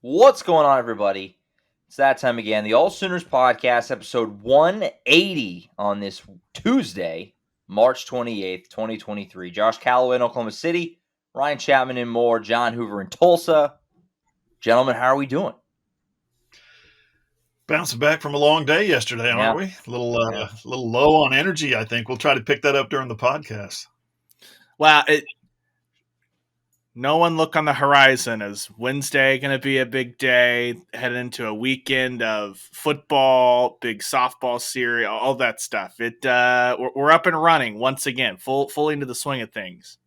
What's going on, everybody? It's that time again. The AllSooners Podcast, episode 180 on this Tuesday, March 28th, 2023. Josh Callaway in Oklahoma City, Ryan Chapman in Moore, John Hoover in Tulsa. Gentlemen, how are we doing? Bouncing back from a long day yesterday, aren't we? A little low on energy, I think. We'll try to pick that up during the podcast. Well, no one look on the horizon. Is Wednesday going to be a big day, heading into a weekend of football, big softball series, all that stuff. We're up and running once again, fully into the swing of things.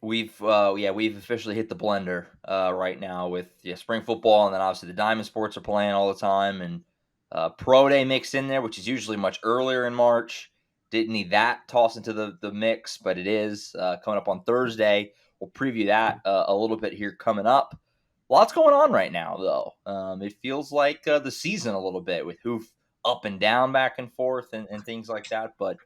We've officially hit the blender right now with spring football, and then obviously the Diamond Sports are playing all the time, and Pro Day mixed in there, which is usually much earlier in March. Didn't need that tossed into the mix, but it is coming up on Thursday. We'll preview that a little bit here coming up. Lots going on right now, though. It feels like the season a little bit with Hoof up and down, back and forth, and things like that. But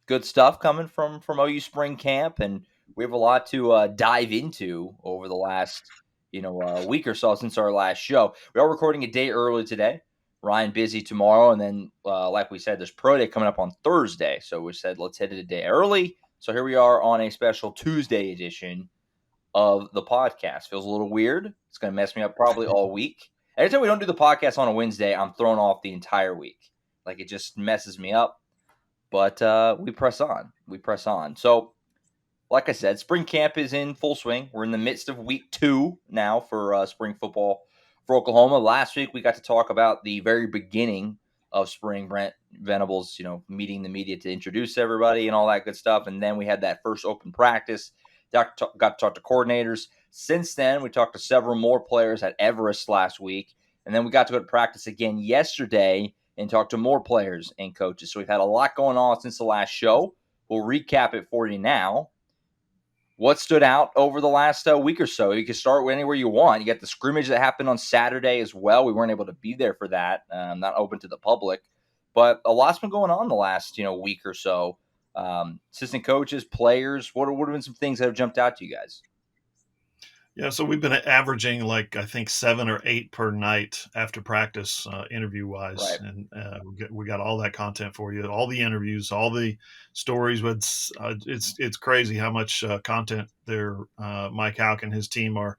good stuff coming from OU spring camp, and we have a lot to dive into over the last week or so since our last show. We are recording a day early today. Ryan busy tomorrow, and then like we said, there's Pro Day coming up on Thursday. So we said let's hit it a day early. So here we are on a special Tuesday edition of the podcast. Feels a little weird. It's going to mess me up probably all week. Every time we don't do the podcast on a Wednesday, I'm thrown off the entire week. Like, it just messes me up. But we press on. So, like I said, spring camp is in full swing. We're in the midst of week 2 now for spring football for Oklahoma. Last week, we got to talk about the very beginning of spring. Brent Venables, meeting the media to introduce everybody and all that good stuff. And then we had that first open practice. Got to talk to coordinators. Since then, we talked to several more players at Everest last week. And then we got to go to practice again yesterday and talk to more players and coaches. So we've had a lot going on since the last show. We'll recap it for you now. What stood out over the last week or so? You can start anywhere you want. You got the scrimmage that happened on Saturday as well. We weren't able to be there for that, not open to the public. But a lot's been going on the last week or so. Assistant coaches, players. What have been some things that have jumped out to you guys? Yeah, so we've been averaging I think 7 or 8 per night after practice, interview-wise. Right. And we got all that content for you, all the interviews, all the stories. It's crazy how much content Mike Houck and his team are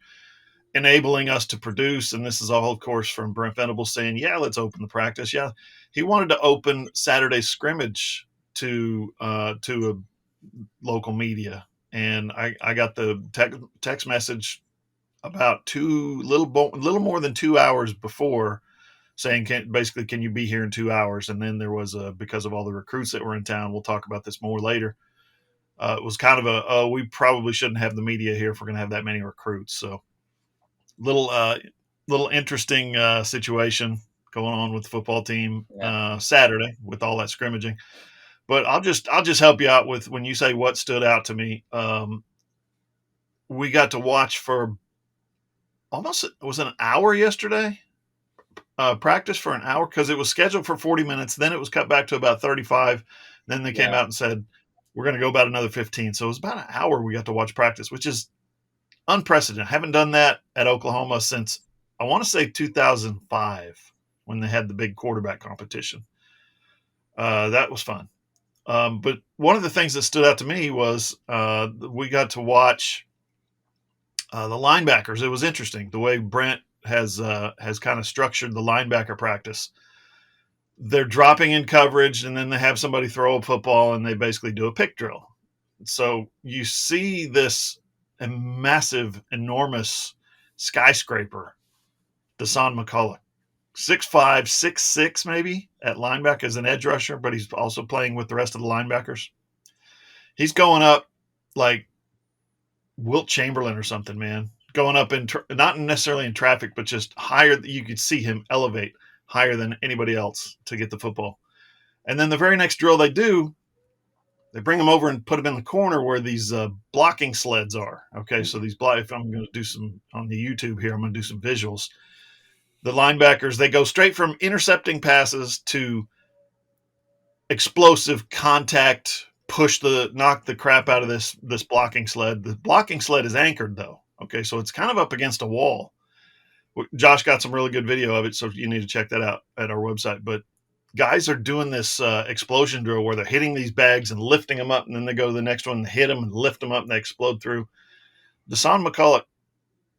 enabling us to produce. And this is all, of course, from Brent Venables saying, yeah, let's open the practice. Yeah, he wanted to open Saturday scrimmage to a local media. And I got the text message about little more than 2 hours before saying, can you be here in 2 hours? And then there was because of all the recruits that were in town, we'll talk about this more later. It was kind of we probably shouldn't have the media here if we're going to have that many recruits. So little interesting situation going on with the football team Saturday with all that scrimmaging. But I'll just help you out with when you say what stood out to me. We got to watch for almost, it was an hour yesterday, practice for an hour because it was scheduled for 40 minutes. Then it was cut back to about 35. Then they came out and said, we're going to go about another 15. So it was about an hour we got to watch practice, which is unprecedented. I haven't done that at Oklahoma since, I want to say 2005 when they had the big quarterback competition. That was fun. But one of the things that stood out to me was we got to watch the linebackers. It was interesting the way Brent has kind of structured the linebacker practice. They're dropping in coverage, and then they have somebody throw a football, and they basically do a pick drill. So you see this massive, enormous skyscraper, Dasan McCullough. 6'5", 6'6", maybe at linebacker as an edge rusher, but he's also playing with the rest of the linebackers. He's going up like Wilt Chamberlain or something, man. Going up not necessarily in traffic, but just higher. You could see him elevate higher than anybody else to get the football. And then the very next drill they do, they bring him over and put him in the corner where these blocking sleds are. Okay, so if I'm going to do some on the YouTube here, I'm going to do some visuals. The linebackers, they go straight from intercepting passes to explosive contact, knock the crap out of this blocking sled. The blocking sled is anchored though. Okay, so it's kind of up against a wall. Josh got some really good video of it, so you need to check that out at our website. But guys are doing this explosion drill where they're hitting these bags and lifting them up, and then they go to the next one and hit them and lift them up, and they explode through. Dasan McCullough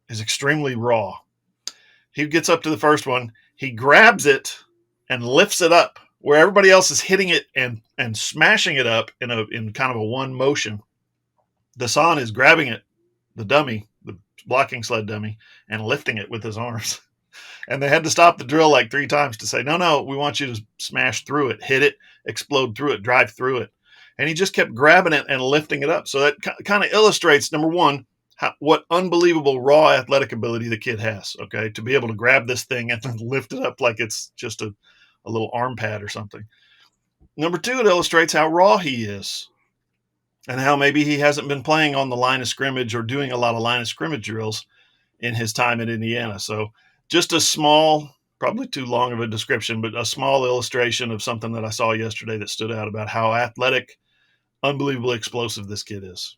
is extremely raw. He gets up to the first one, he grabs it and lifts it up where everybody else is hitting it and smashing it up in kind of a one motion. Dasan is grabbing it, the dummy, the blocking sled dummy, and lifting it with his arms. And they had to stop the drill like 3 times to say, no, we want you to smash through it, hit it, explode through it, drive through it. And he just kept grabbing it and lifting it up. So that kind of illustrates, number one, what unbelievable raw athletic ability the kid has, okay, to be able to grab this thing and then lift it up like it's just a little arm pad or something. Number 2, it illustrates how raw he is and how maybe he hasn't been playing on the line of scrimmage or doing a lot of line of scrimmage drills in his time at Indiana. So just a small, probably too long of a description, but a small illustration of something that I saw yesterday that stood out about how athletic, unbelievably explosive this kid is.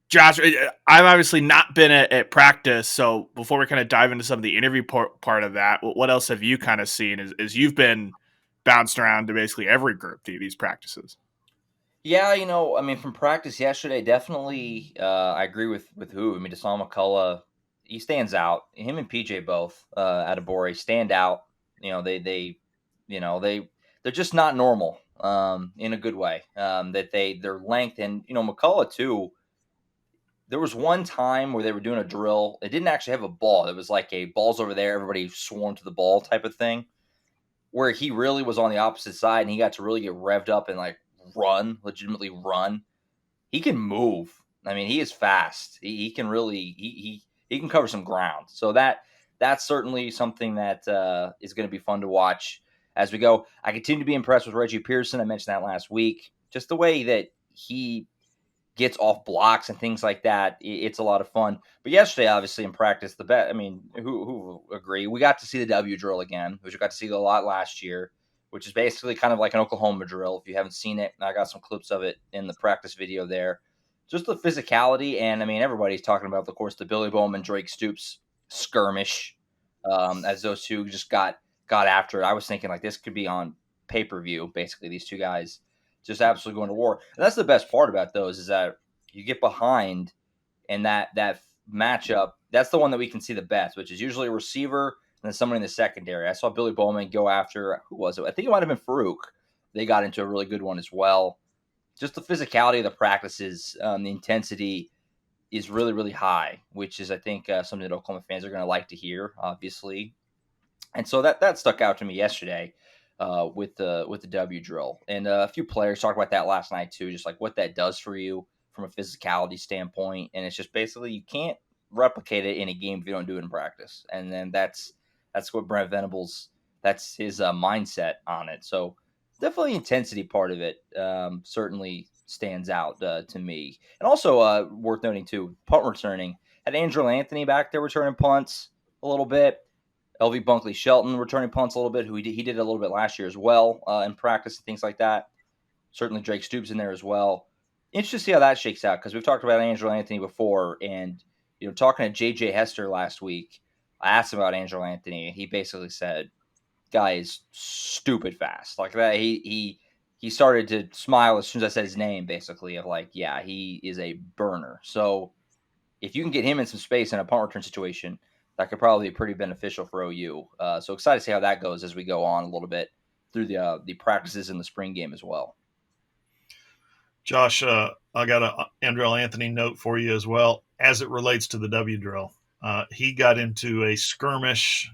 Josh, I've obviously not been at practice, so before we kind of dive into some of the interview part of that, what else have you kind of seen as you've been bounced around to basically every group these practices? Yeah, I mean, from practice yesterday, definitely, I agree with who. I mean, Dasan McCullough, he stands out. Him and PJ both, Adebore, stand out. They're just not normal, in a good way. Their length and McCullough too. There was one time where they were doing a drill. It didn't actually have a ball. It was like a ball's over there, everybody swarmed to the ball type of thing, where he really was on the opposite side and he got to really get revved up and like legitimately run. He can move. I mean, he is fast. He can really he can cover some ground. So that's certainly something that is going to be fun to watch as we go. I continue to be impressed with Reggie Pearson. I mentioned that last week. Just the way that he gets off blocks and things like that. It's a lot of fun. But yesterday, obviously, in practice, the best. I mean, who agree? We got to see the W drill again, which we got to see a lot last year, which is basically kind of like an Oklahoma drill. If you haven't seen it, I got some clips of it in the practice video there. Just the physicality, and I mean, everybody's talking about, of course, the Billy Bowman, Drake Stoops skirmish, as those two just got after it. I was thinking like this could be on pay-per-view. Basically, these two guys just absolutely going to war. And that's the best part about those is that you get behind and that matchup, that's the one that we can see the best, which is usually a receiver and then somebody in the secondary. I saw Billy Bowman go after, who was it? I think it might have been Farouk. They got into a really good one as well. Just the physicality of the practices, the intensity is really, really high, which is, I think, something that Oklahoma fans are going to like to hear, obviously. And so that stuck out to me yesterday. With the W drill, and a few players talked about that last night too, just like what that does for you from a physicality standpoint. And it's just basically you can't replicate it in a game if you don't do it in practice. And then that's what Brent Venables, that's his mindset on it. So definitely the intensity part of it certainly stands out to me. And also worth noting too, punt returning, had Andrew Anthony back there returning punts a little bit. LV Bunkley Shelton returning punts a little bit, who he did a little bit last year as well in practice and things like that. Certainly Drake Stoops in there as well. Interesting to see how that shakes out because we've talked about Angelo Anthony before, and talking to J.J. Hester last week, I asked him about Angelo Anthony, and he basically said, "Guy is stupid fast." Like that, he started to smile as soon as I said his name. Basically, of like, yeah, he is a burner. So if you can get him in some space in a punt return situation, that could probably be pretty beneficial for OU. So excited to see how that goes as we go on a little bit through the practices in the spring game as well. Josh, I got an Andrell Anthony note for you as well as it relates to the W drill. He got into a skirmish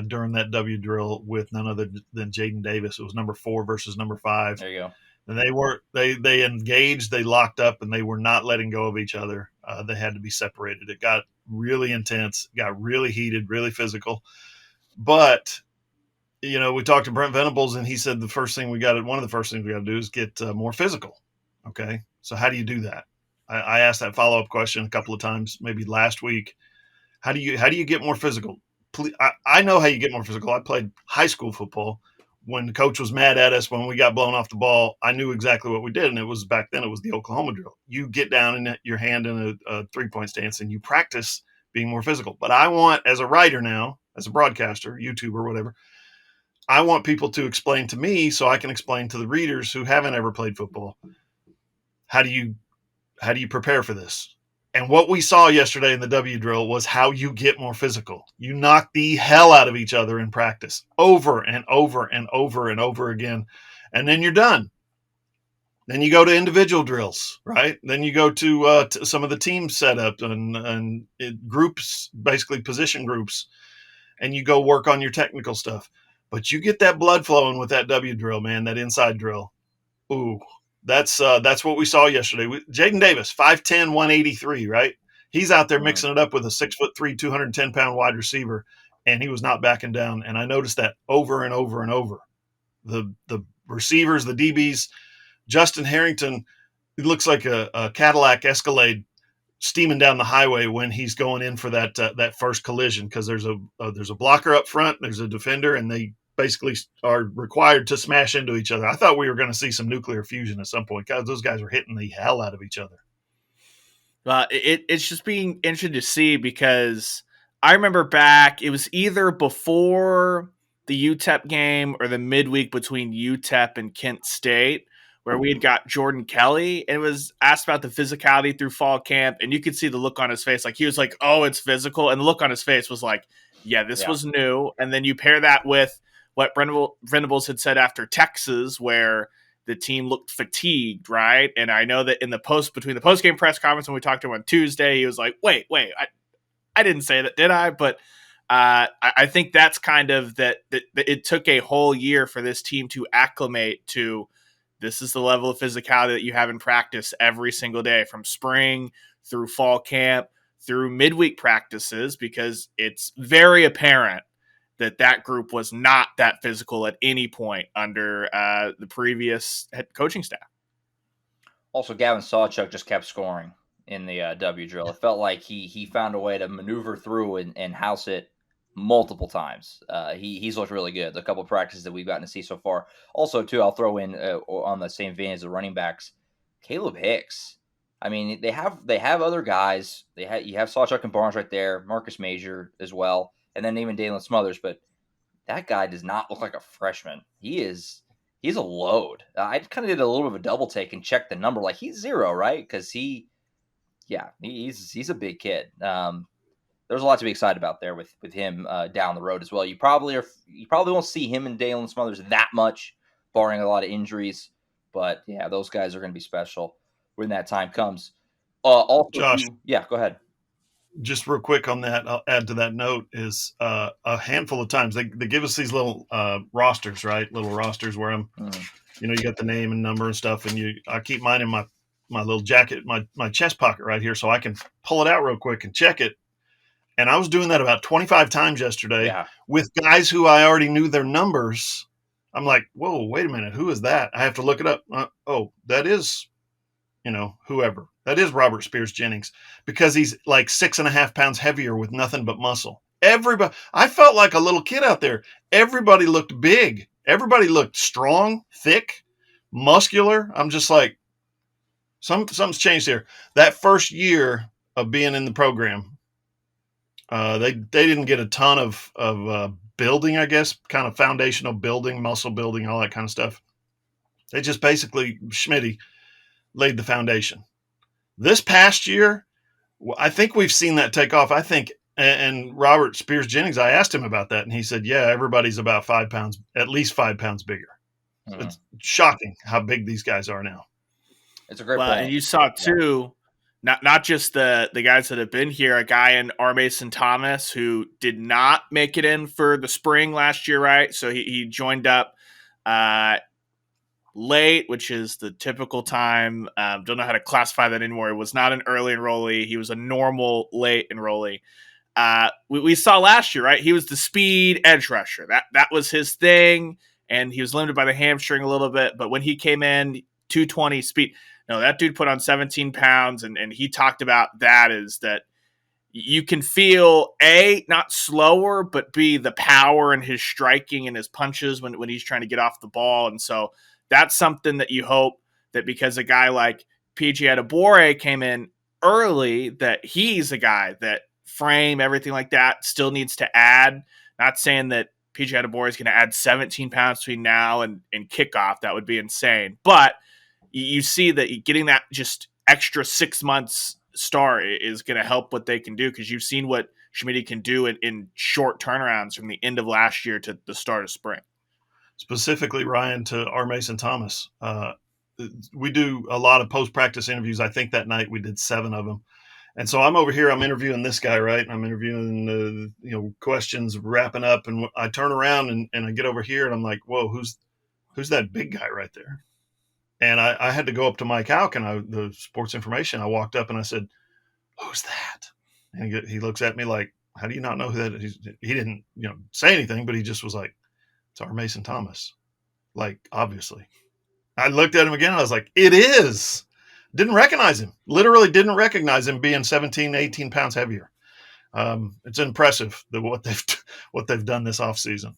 during that W drill with none other than Jaden Davis. It was number 4 versus number 5. There you go. And they engaged, they locked up, and they were not letting go of each other. They had to be separated. It got really intense, got really heated, really physical. But, we talked to Brent Venables, and he said one of the first things we got to do is get more physical. Okay, so how do you do that? I asked that follow-up question a couple of times, maybe last week. How do you get more physical? I know how you get more physical. I played high school football. When the coach was mad at us when we got blown off the ball, I knew exactly what we did, and it was back then. It was the Oklahoma drill. You get down in your hand in a 3-point stance, and you practice being more physical. But I want, as a writer now, as a broadcaster, YouTuber, whatever, I want people to explain to me so I can explain to the readers who haven't ever played football. How do you prepare for this? And what we saw yesterday in the W drill was how you get more physical. You knock the hell out of each other in practice over and over and over and over again. And then you're done. Then you go to individual drills, right? Then you go to some of the team setup and groups, basically position groups, and you go work on your technical stuff. But you get that blood flowing with that W drill, man, that inside drill. Ooh, that's what we saw yesterday. Jaden Davis, 5'10", 183, right? He's out there mixing it up with a 6'3", 210-pound wide receiver, and he was not backing down. And I noticed that over and over and over. The receivers, the DBs, Justin Harrington, he looks like a Cadillac Escalade steaming down the highway when he's going in for that first collision, because there's a blocker up front, there's a defender, and they basically are required to smash into each other. I thought we were going to see some nuclear fusion at some point, because those guys were hitting the hell out of each other. It's just being interesting to see, because I remember back, it was either before the UTEP game or the midweek between UTEP and Kent State, where we had got Jordan Kelly, and it was asked about the physicality through fall camp, and you could see the look on his face. Like, he was like, oh, it's physical. And the look on his face was like, yeah, this was new. And then you pair that with what Venables had said after Texas, where the team looked fatigued, right? And I know that between the post-game press conference when we talked to him on Tuesday, he was like, wait, I didn't say that, did I? But I think that's kind of that it took a whole year for this team to acclimate to. This is the level of physicality that you have in practice every single day, from spring through fall camp, through midweek practices, because it's very apparent that group was not that physical at any point under the previous head coaching staff. Also, Gavin Sawchuk just kept scoring in the W drill. It felt like he found a way to maneuver through and house it multiple times. He's looked really good. The couple of practices that we've gotten to see so far. Also, too, I'll throw in on the same vein as the running backs, Caleb Hicks. I mean, they have other guys. You have Sawchuk and Barnes right there, Marcus Major as well, and then even Dalen Smothers. But that guy does not look like a freshman. He's a load. I kind of did a little bit of a double take and checked the number. Like, he's 0, right? Because he's a big kid. There's a lot to be excited about there with him down the road as well. You probably won't see him and Dalen Smothers that much, barring a lot of injuries. But yeah, those guys are going to be special when that time comes. Also, Josh, go ahead. Just real quick on that, I'll add to that note is a handful of times they give us these little rosters, right? Little rosters where you got the name and number and stuff, and I keep mine in my little jacket, my chest pocket right here, so I can pull it out real quick and check it. And I was doing that about 25 times yesterday with guys who I already knew their numbers. I'm like, whoa, wait a minute. Who is that? I have to look it up. That is, whoever. That is Robert Spears Jennings, because he's like 6.5 pounds heavier with nothing but muscle. Everybody, I felt like a little kid out there. Everybody looked big. Everybody looked strong, thick, muscular. I'm just like, something's changed here. That first year of being in the program, they didn't get a ton of building, I guess, kind of foundational building, muscle building, all that kind of stuff. They just basically, Schmitty laid the foundation. This past year, I think we've seen that take off. I think, and Robert Spears Jennings, I asked him about that, and he said, yeah, everybody's about 5 pounds, at least 5 pounds bigger. Mm-hmm. It's shocking how big these guys are now. It's a great point. And you saw, too, not just the guys that have been here, a guy in R. Mason Thomas who did not make it in for the spring last year, right? So he joined up late, which is the typical time. Don't know how to classify that anymore. It was not an early enrollee. He was a normal late enrollee. We saw last year, right? He was the speed edge rusher. That was his thing, and he was limited by the hamstring a little bit. But when he came in, 220 speed. No, that dude put on 17 pounds, and he talked about that is that you can feel, A, not slower, but B, the power in his striking and his punches when he's trying to get off the ball. And so that's something that you hope that because a guy like PG Adebore came in early, that he's a guy that frame, everything like that, still needs to add. Not saying that PJ Adebawore is going to add 17 pounds between now and kickoff. That would be insane. But you see that getting that just extra 6 months start is going to help what they can do, because you've seen what Schmidt can do in short turnarounds from the end of last year to the start of spring. Specifically, Ryan, to R. Mason Thomas. We do a lot of post-practice interviews. I think that night we did 7 of them. And so I'm over here, I'm interviewing this guy, right? I'm interviewing questions, wrapping up, and I turn around and I get over here and I'm like, whoa, who's that big guy right there? And I had to go up to Mike Houck, the sports information. I walked up and I said, who's that? And he looks at me like, how do you not know who that is? He didn't say anything, but he just was like, it's R. Mason Thomas. Like, obviously. I looked at him again and I was like, it is. Didn't recognize him. Literally didn't recognize him being 17, 18 pounds heavier. It's impressive what they've done this offseason.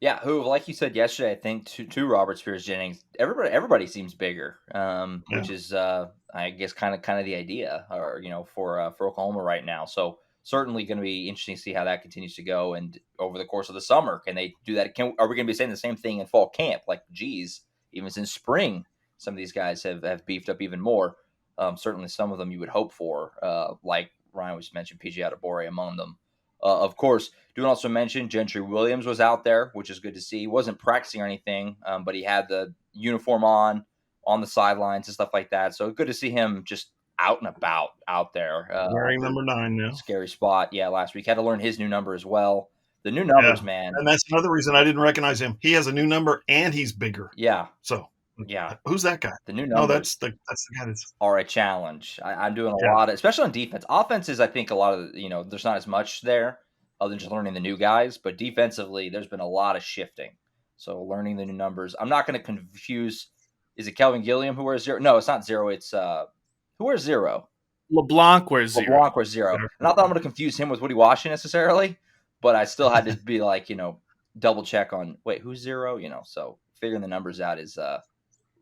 Yeah, who, like you said yesterday, I think to Robert Spears Jennings, everybody seems bigger, which is I guess kind of the idea, or for Oklahoma right now. So certainly going to be interesting to see how that continues to go, and over the course of the summer, can they do that? Are we going to be saying the same thing in fall camp? Like, geez, even since spring, some of these guys have beefed up even more. Certainly, some of them you would hope for, like Ryan was mentioned, PJ Adebawore among them. Of course, do also mention Gentry Williams was out there, which is good to see. He wasn't practicing or anything, but he had the uniform on the sidelines and stuff like that. So good to see him just out and about out there. Wearing number 9 now. Scary spot. Yeah, last week. Had to learn his new number as well. The new numbers, man. And that's another reason I didn't recognize him. He has a new number and he's bigger. Yeah. So, yeah. Who's that guy? The new numbers. No, that's the guy that's are a challenge. I'm doing a lot, especially on defense. Offenses, I think a lot of, there's not as much there other than just learning the new guys. But defensively, there's been a lot of shifting. So learning the new numbers. I'm not going to confuse. Is it Kelvin Gilliam who wears 0? No, it's not 0. It's who wears 0? LeBlanc wears 0. LeBlanc wears 0. Not that I'm going to confuse him with Woody Washington necessarily, but I still had to be like, double check on, wait, who's 0? So figuring the numbers out is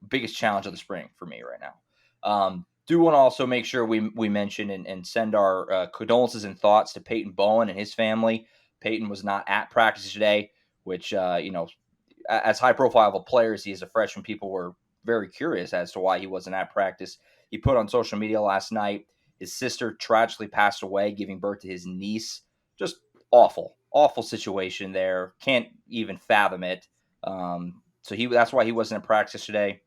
biggest challenge of the spring for me right now. Do want to also make sure we mention and send our condolences and thoughts to Peyton Bowen and his family. Peyton was not at practice today, which, as high profile of a player as he is a freshman, people were very curious as to why he wasn't at practice. He put on social media last night, his sister tragically passed away, giving birth to his niece. Just awful situation there. Can't even fathom it. So that's why he wasn't at practice today.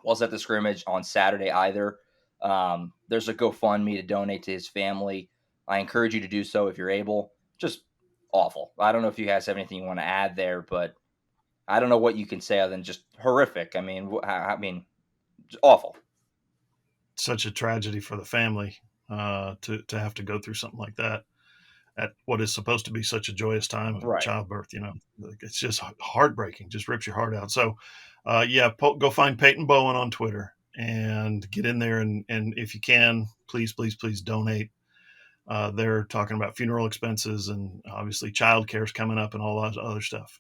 Wasn't at the scrimmage on Saturday either. There's a GoFundMe to donate to his family. I encourage you to do so if you're able. Just awful. I don't know if you guys have anything you want to add there, but I don't know what you can say other than just horrific. I mean, just awful. Such a tragedy for the family to have to go through something like that at what is supposed to be such a joyous time of childbirth. It's just heartbreaking. Just rips your heart out. So, go find Peyton Bowen on Twitter and get in there. And if you can, please donate. They're talking about funeral expenses and obviously childcare is coming up and all that other stuff.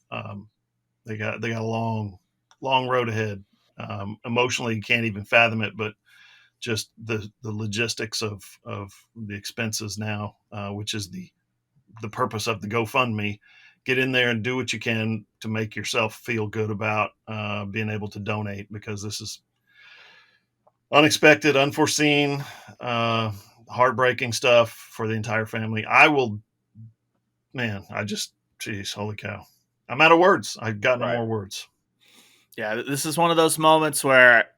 They got a long road ahead. Emotionally, you can't even fathom it, but just the logistics of the expenses now, which is the purpose of the GoFundMe. Get in there and do what you can to make yourself feel good about being able to donate, because this is unexpected, unforeseen, heartbreaking stuff for the entire family. Holy cow. I'm out of words. I've got no more words. Yeah, this is one of those moments where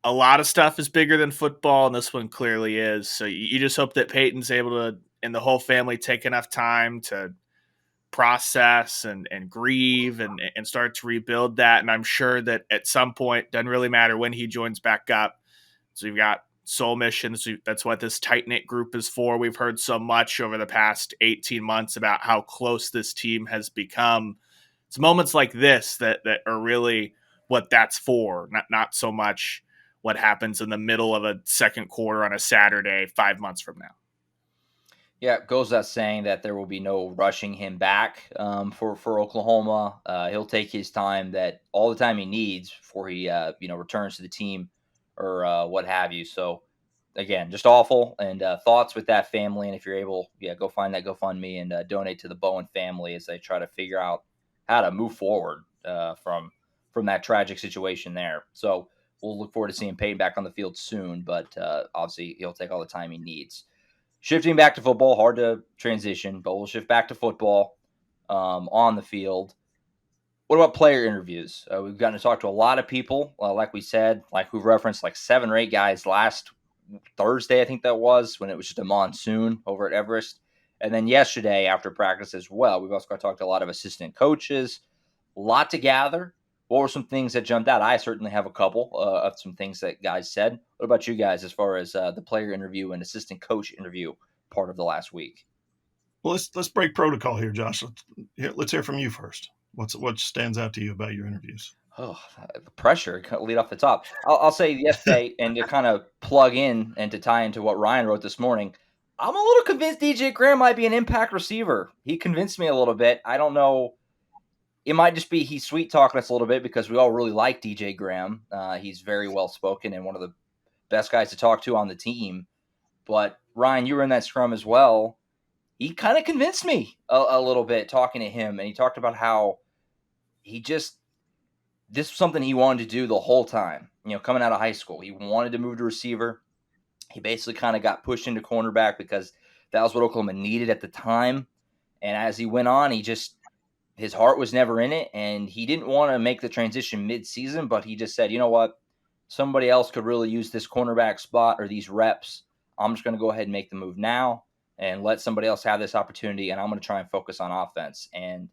a lot of stuff is bigger than football, and this one clearly is. So you just hope that Peyton's able to, and the whole family, take enough time to process and grieve and start to rebuild that. And I'm sure that at some point, doesn't really matter when he joins back up. So you've got Soul Mission. So that's what this tight-knit group is for. We've heard so much over the past 18 months about how close this team has become. It's moments like this that are really what that's for, not so much what happens in the middle of a second quarter on a Saturday 5 months from now. Yeah, it goes without saying that there will be no rushing him back for Oklahoma. He'll take his time, all the time he needs before he returns to the team or what have you. So again, just awful. And thoughts with that family. And if you're able, go find that GoFundMe and donate to the Bowen family as they try to figure out how to move forward from that tragic situation there. So we'll look forward to seeing Peyton back on the field soon, but obviously he'll take all the time he needs. Shifting back to football, hard to transition, but we'll shift back to football on the field. What about player interviews? We've gotten to talk to a lot of people, like we said, like we've referenced like 7 or 8 guys last Thursday, I think that was, when it was just a monsoon over at Everest. And then yesterday after practice as well, we've also got to talk to a lot of assistant coaches, a lot to gather. What were some things that jumped out? I certainly have a couple of some things that guys said. What about you guys as far as the player interview and assistant coach interview part of the last week? Well, let's break protocol here, Josh. Let's hear from you first. What stands out to you about your interviews? Oh, the pressure, lead off the top. I'll say yesterday, and to kind of plug in and to tie into what Ryan wrote this morning, I'm a little convinced DJ Graham might be an impact receiver. He convinced me a little bit. I don't know. It might just be he's sweet-talking us a little bit because we all really like DJ Graham. He's very well-spoken and one of the best guys to talk to on the team. But, Ryan, you were in that scrum as well. He kind of convinced me a little bit talking to him, and he talked about how this was something he wanted to do the whole time. Coming out of high school, he wanted to move to receiver. He basically kind of got pushed into cornerback because that was what Oklahoma needed at the time. And as he went on, his heart was never in it, and he didn't want to make the transition mid-season, but he just said, you know what, somebody else could really use this cornerback spot or these reps. I'm just going to go ahead and make the move now and let somebody else have this opportunity, and I'm going to try and focus on offense. And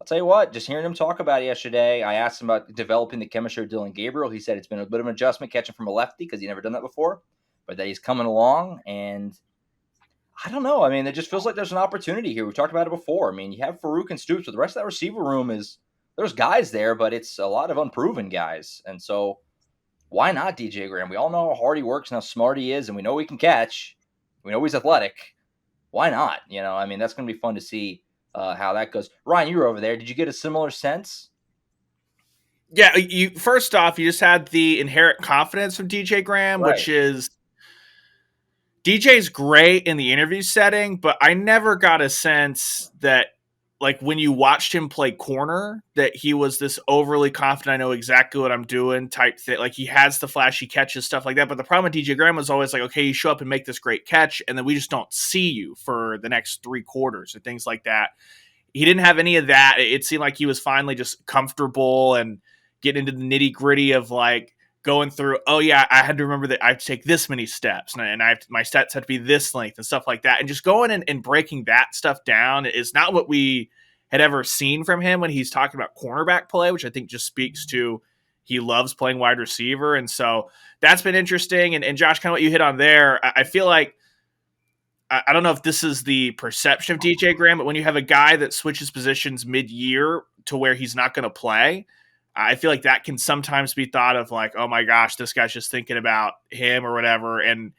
I'll tell you what, just hearing him talk about it yesterday, I asked him about developing the chemistry of Dylan Gabriel. He said it's been a bit of an adjustment catching from a lefty because he'd never done that before, but that he's coming along. And I don't know. I mean, it just feels like there's an opportunity here. We talked about it before. I mean, you have Farouk and Stoops, but the rest of that receiver room there's guys there, but it's a lot of unproven guys. And so why not DJ Graham? We all know how hard he works and how smart he is, and we know he can catch. We know he's athletic. Why not? I mean, that's going to be fun to see how that goes. Ryan, you were over there. Did you get a similar sense? Yeah, first off, you just had the inherent confidence from DJ Graham, right. Which is DJ's great in the interview setting, but I never got a sense that, like, when you watched him play corner, that he was this overly confident, I know exactly what I'm doing type thing. Like, he has the flashy catches, stuff like that. But the problem with DJ Graham was always like, okay, you show up and make this great catch, and then we just don't see you for the next 3 quarters or things like that. He didn't have any of that. It seemed like he was finally just comfortable and getting into the nitty gritty of like going through, oh yeah, I had to remember that I have to take this many steps and my stats had to be this length and stuff like that. And just going and breaking that stuff down is not what we had ever seen from him when he's talking about cornerback play, which I think just speaks to he loves playing wide receiver. And so that's been interesting. And Josh, kind of what you hit on there, I feel like, I don't know if this is the perception of DJ Graham, but when you have a guy that switches positions mid-year to where he's not going to play, I feel like that can sometimes be thought of like, oh my gosh, this guy's just thinking about him or whatever. And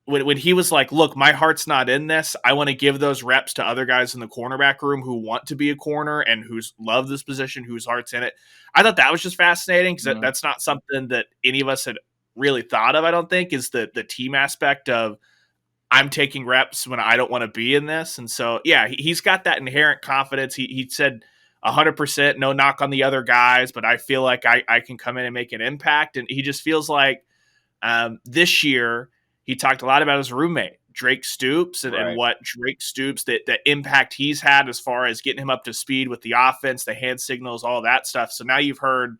when he was like, look, my heart's not in this. I want to give those reps to other guys in the cornerback room who want to be a corner and who's love this position, whose heart's in it. I thought that was just fascinating because that's not something that any of us had really thought of, I don't think, is the team aspect of I'm taking reps when I don't want to be in this. And so, yeah, he's got that inherent confidence. He said 100%, no knock on the other guys, but I feel like I can come in and make an impact. And he just feels like this year he talked a lot about his roommate, Drake Stoops, and what Drake Stoops, that impact he's had as far as getting him up to speed with the offense, the hand signals, all that stuff. So now you've heard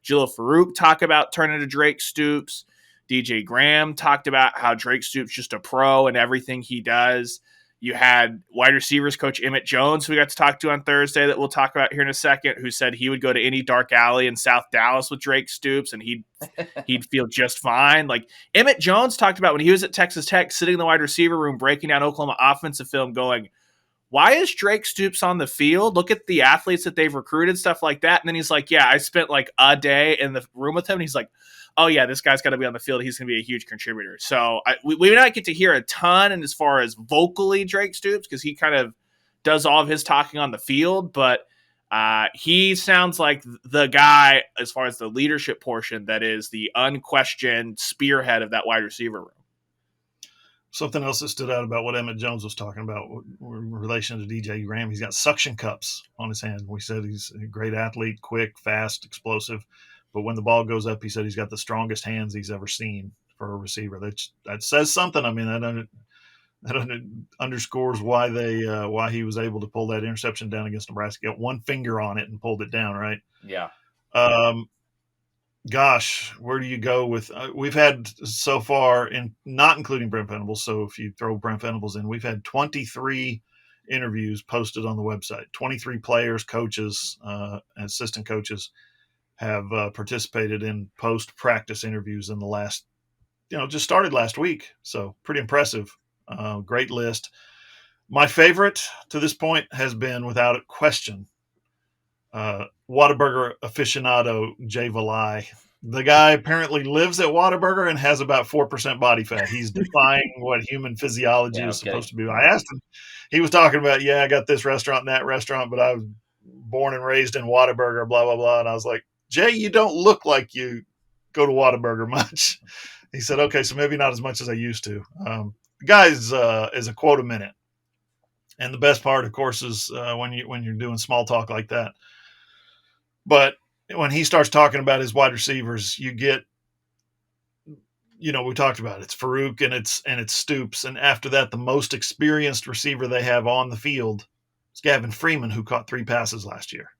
Jalil Farouk talk about turning to Drake Stoops. DJ Graham talked about how Drake Stoops just a pro and everything he does. You had wide receivers coach Emmett Jones, who we got to talk to on Thursday that we'll talk about here in a second, who said he would go to any dark alley in South Dallas with Drake Stoops and he'd feel just fine. Like Emmett Jones talked about when he was at Texas Tech, sitting in the wide receiver room, breaking down Oklahoma offensive film, going, why is Drake Stoops on the field? Look at the athletes that they've recruited, stuff like that. And then he's like, yeah, I spent like a day in the room with him. And he's like, oh yeah, this guy's got to be on the field. He's going to be a huge contributor. So we may not get to hear a ton and as far as vocally Drake Stoops, because he kind of does all of his talking on the field, but he sounds like the guy as far as the leadership portion that is the unquestioned spearhead of that wide receiver room. Something else that stood out about what Emmett Jones was talking about in relation to DJ Graham, he's got suction cups on his hand. We said he's a great athlete, quick, fast, explosive. But when the ball goes up, he said he's got the strongest hands he's ever seen for a receiver. That says something. I mean, that underscores why why he was able to pull that interception down against Nebraska. Got one finger on it and pulled it down, right? Yeah. Gosh, where do you go with? We've had so far, not including Brent Venables. So if you throw Brent Venables in, we've had 23 interviews posted on the website. 23 players, coaches, assistant coaches have participated in post-practice interviews in the last, just started last week. So pretty impressive. Great list. My favorite to this point has been, without a question, Whataburger aficionado Jay Valai. The guy apparently lives at Whataburger and has about 4% body fat. He's defying what human physiology is supposed to be. I asked him, he was talking about, I got this restaurant and that restaurant, but I was born and raised in Whataburger, blah, blah, blah. And I was like, Jay, you don't look like you go to Whataburger much. He said, okay, so maybe not as much as I used to. The guy is a quote a minute. And the best part, of course, is when you're doing small talk like that. But when he starts talking about his wide receivers, you get, we talked about it. It's Farouk and it's Stoops. And after that, the most experienced receiver they have on the field is Gavin Freeman, who caught 3 passes last year.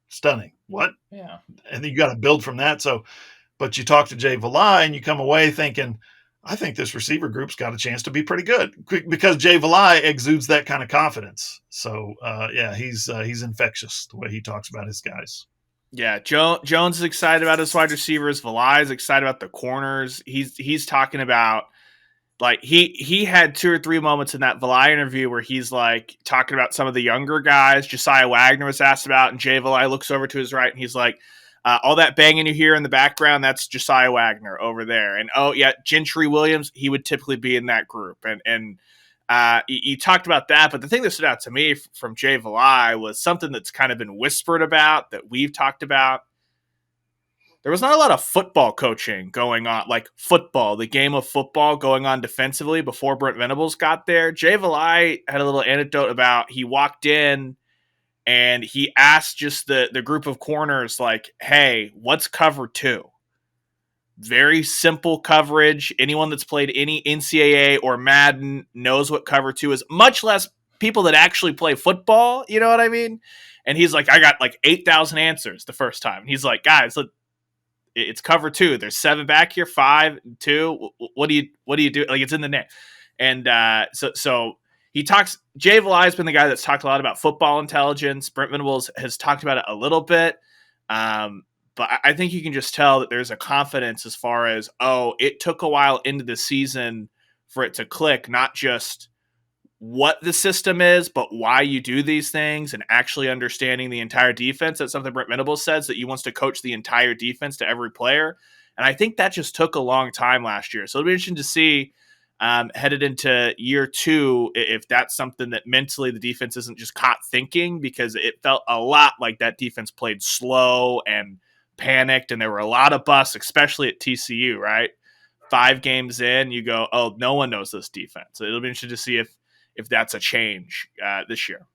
Stunning. What? Yeah. And then you got to build from that. So, but you talk to Jay Valai and you come away thinking, I think this receiver group's got a chance to be pretty good, because Jay Valai exudes that kind of confidence. So, he's infectious the way he talks about his guys. Yeah, Jones is excited about his wide receivers. Valai is excited about the corners. He's talking about, like, he had 2 or 3 moments in that Valai interview where he's like talking about some of the younger guys. Josiah Wagner was asked about, and Jay Valai looks over to his right and he's like, all that banging you hear in the background, that's Josiah Wagner over there. And, Gentry Williams, he would typically be in that group. And you talked about that, but the thing that stood out to me from Jay Valai was something that's kind of been whispered about, that we've talked about. There was not a lot of football coaching going on, like football, the game of football going on defensively before Brent Venables got there. Jay Valai had a little anecdote about, he walked in and he asked just the group of corners, like, hey, what's cover 2? Very simple coverage. Anyone that's played any NCAA or Madden knows what cover 2 is, much less people that actually play football. You know what I mean? And he's like, I got like 8,000 answers the first time. And he's like, guys, look, it's cover 2. There's 7 back here, 5, 2. What do you do? Like, it's in the name. And so he talks. Jay Valai has been the guy that's talked a lot about football intelligence. Brent Venables has talked about it a little bit. But I think you can just tell that there's a confidence as far as, it took a while into the season for it to click, not just what the system is, but why you do these things, and actually understanding the entire defense. That's something Brent Venables says, that he wants to coach the entire defense to every player. And I think that just took a long time last year. So it'll be interesting to see headed into year 2, if that's something that mentally the defense isn't just caught thinking, because it felt a lot like that defense played slow and panicked, and there were a lot of busts, especially at TCU, right? 5 games in, you go, no one knows this defense. So it'll be interesting to see if that's a change this year.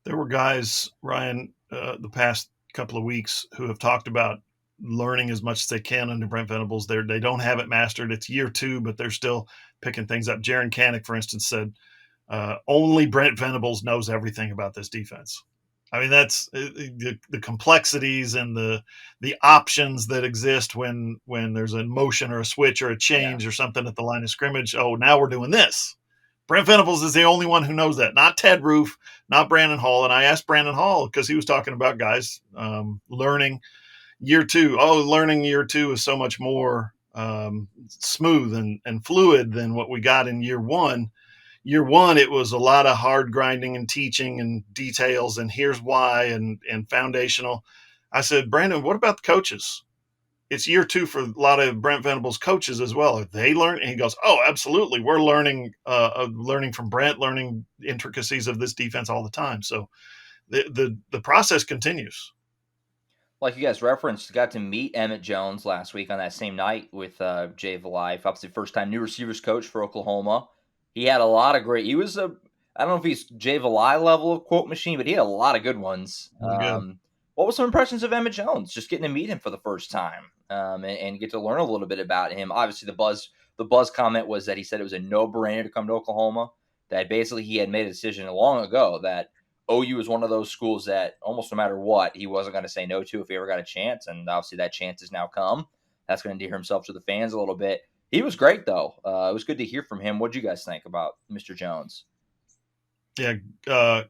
There were guys, Ryan, the past couple of weeks who have talked about learning as much as they can under Brent Venables. They don't have it mastered. It's year 2, but they're still picking things up. Jaron Kanek, for instance, said only Brent Venables knows everything about this defense. I mean, that's the complexities and the options that exist when there's a motion or a switch or a change or something at the line of scrimmage. Oh, now we're doing this. Brent Venables is the only one who knows that, not Ted Roof, not Brandon Hall. And I asked Brandon Hall, because he was talking about guys learning year 2. Learning year 2 is so much more smooth and fluid than what we got in year 1. Year 1, it was a lot of hard grinding and teaching and details and here's why and foundational. I said, Brandon, what about the coaches? It's year 2 for a lot of Brent Venables coaches as well. Are they learning? And he goes, absolutely. We're learning from Brent, learning intricacies of this defense all the time. So the process continues. Like you guys referenced, got to meet Emmett Jones last week on that same night with Jay Valai, obviously first time new receivers coach for Oklahoma. He had a lot of great. He was I don't know if he's Jay Valai level of quote machine, but he had a lot of good ones. What were some impressions of Emmett Jones? Just getting to meet him for the first time and get to learn a little bit about him. Obviously, the buzz comment was that he said it was a no-brainer to come to Oklahoma. That basically he had made a decision long ago that OU is one of those schools that almost no matter what, he wasn't going to say no to if he ever got a chance. And obviously that chance has now come. That's going to endear himself to the fans a little bit. He was great, though. It was good to hear from him. What do you guys think about Mr. Jones? Yeah,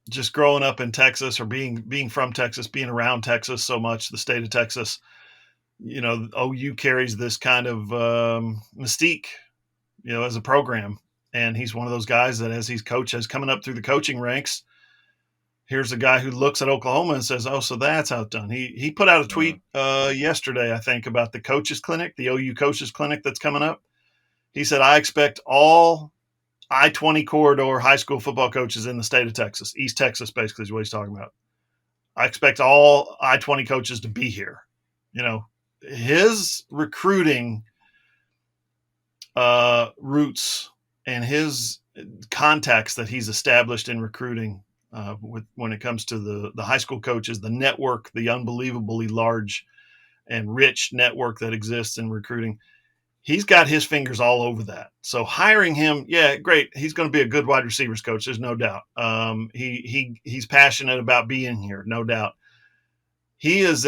just growing up in Texas or being from Texas, being around Texas so much, the state of Texas, OU carries this kind of mystique, as a program. And he's one of those guys that as he's coming up through the coaching ranks, here's a guy who looks at Oklahoma and says, oh, so that's how it's done. He put out a tweet yesterday, I think, about the coaches clinic, the OU coaches clinic that's coming up. He said, I expect all I-20 corridor high school football coaches in the state of Texas, East Texas basically is what he's talking about. I expect all I-20 coaches to be here. His recruiting roots and his contacts that he's established in recruiting when it comes to the high school coaches, the network, the unbelievably large and rich network that exists in recruiting, he's got his fingers all over that. So hiring him, yeah, great. He's going to be a good wide receivers coach. There's no doubt. He's passionate about being here, no doubt. He is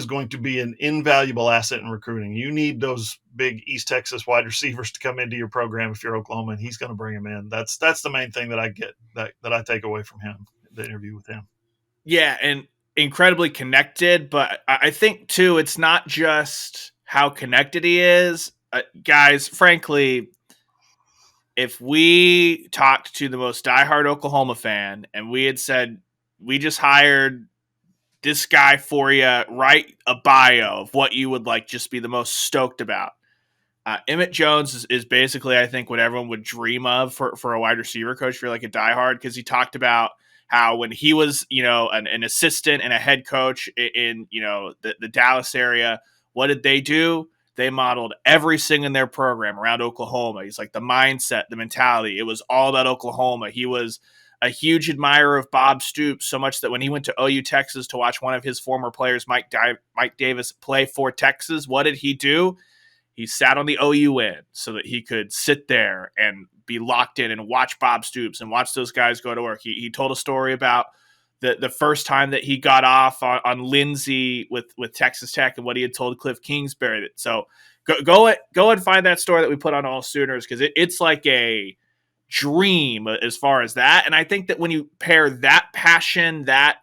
going to be an invaluable asset in recruiting. You need those big East Texas wide receivers to come into your program if you're Oklahoma, and he's going to bring them in. That's the main thing that I get that I take away from him, the interview with him. Yeah, and incredibly connected, but I think too, it's not just how connected he is. Guys, frankly, if we talked to the most diehard Oklahoma fan and we had said, we just hired this guy for you, write a bio of what you would like just be the most stoked about. Emmett Jones is basically, I think, what everyone would dream of for a wide receiver coach, for like a diehard, because he talked about how when he was, an assistant and a head coach in the Dallas area, what did they do? They modeled everything in their program around Oklahoma. He's like the mindset, the mentality. It was all about Oklahoma. He was a huge admirer of Bob Stoops, so much that when he went to OU Texas to watch one of his former players, Mike Davis, play for Texas, what did he do? He sat on the OU end so that he could sit there and be locked in and watch Bob Stoops and watch those guys go to work. He told a story about the first time that he got off on Lindsay with Texas Tech and what he had told Cliff Kingsbury. So go and find that story that we put on All Sooners, because it's like a dream as far as that. And I think that when you pair that passion, that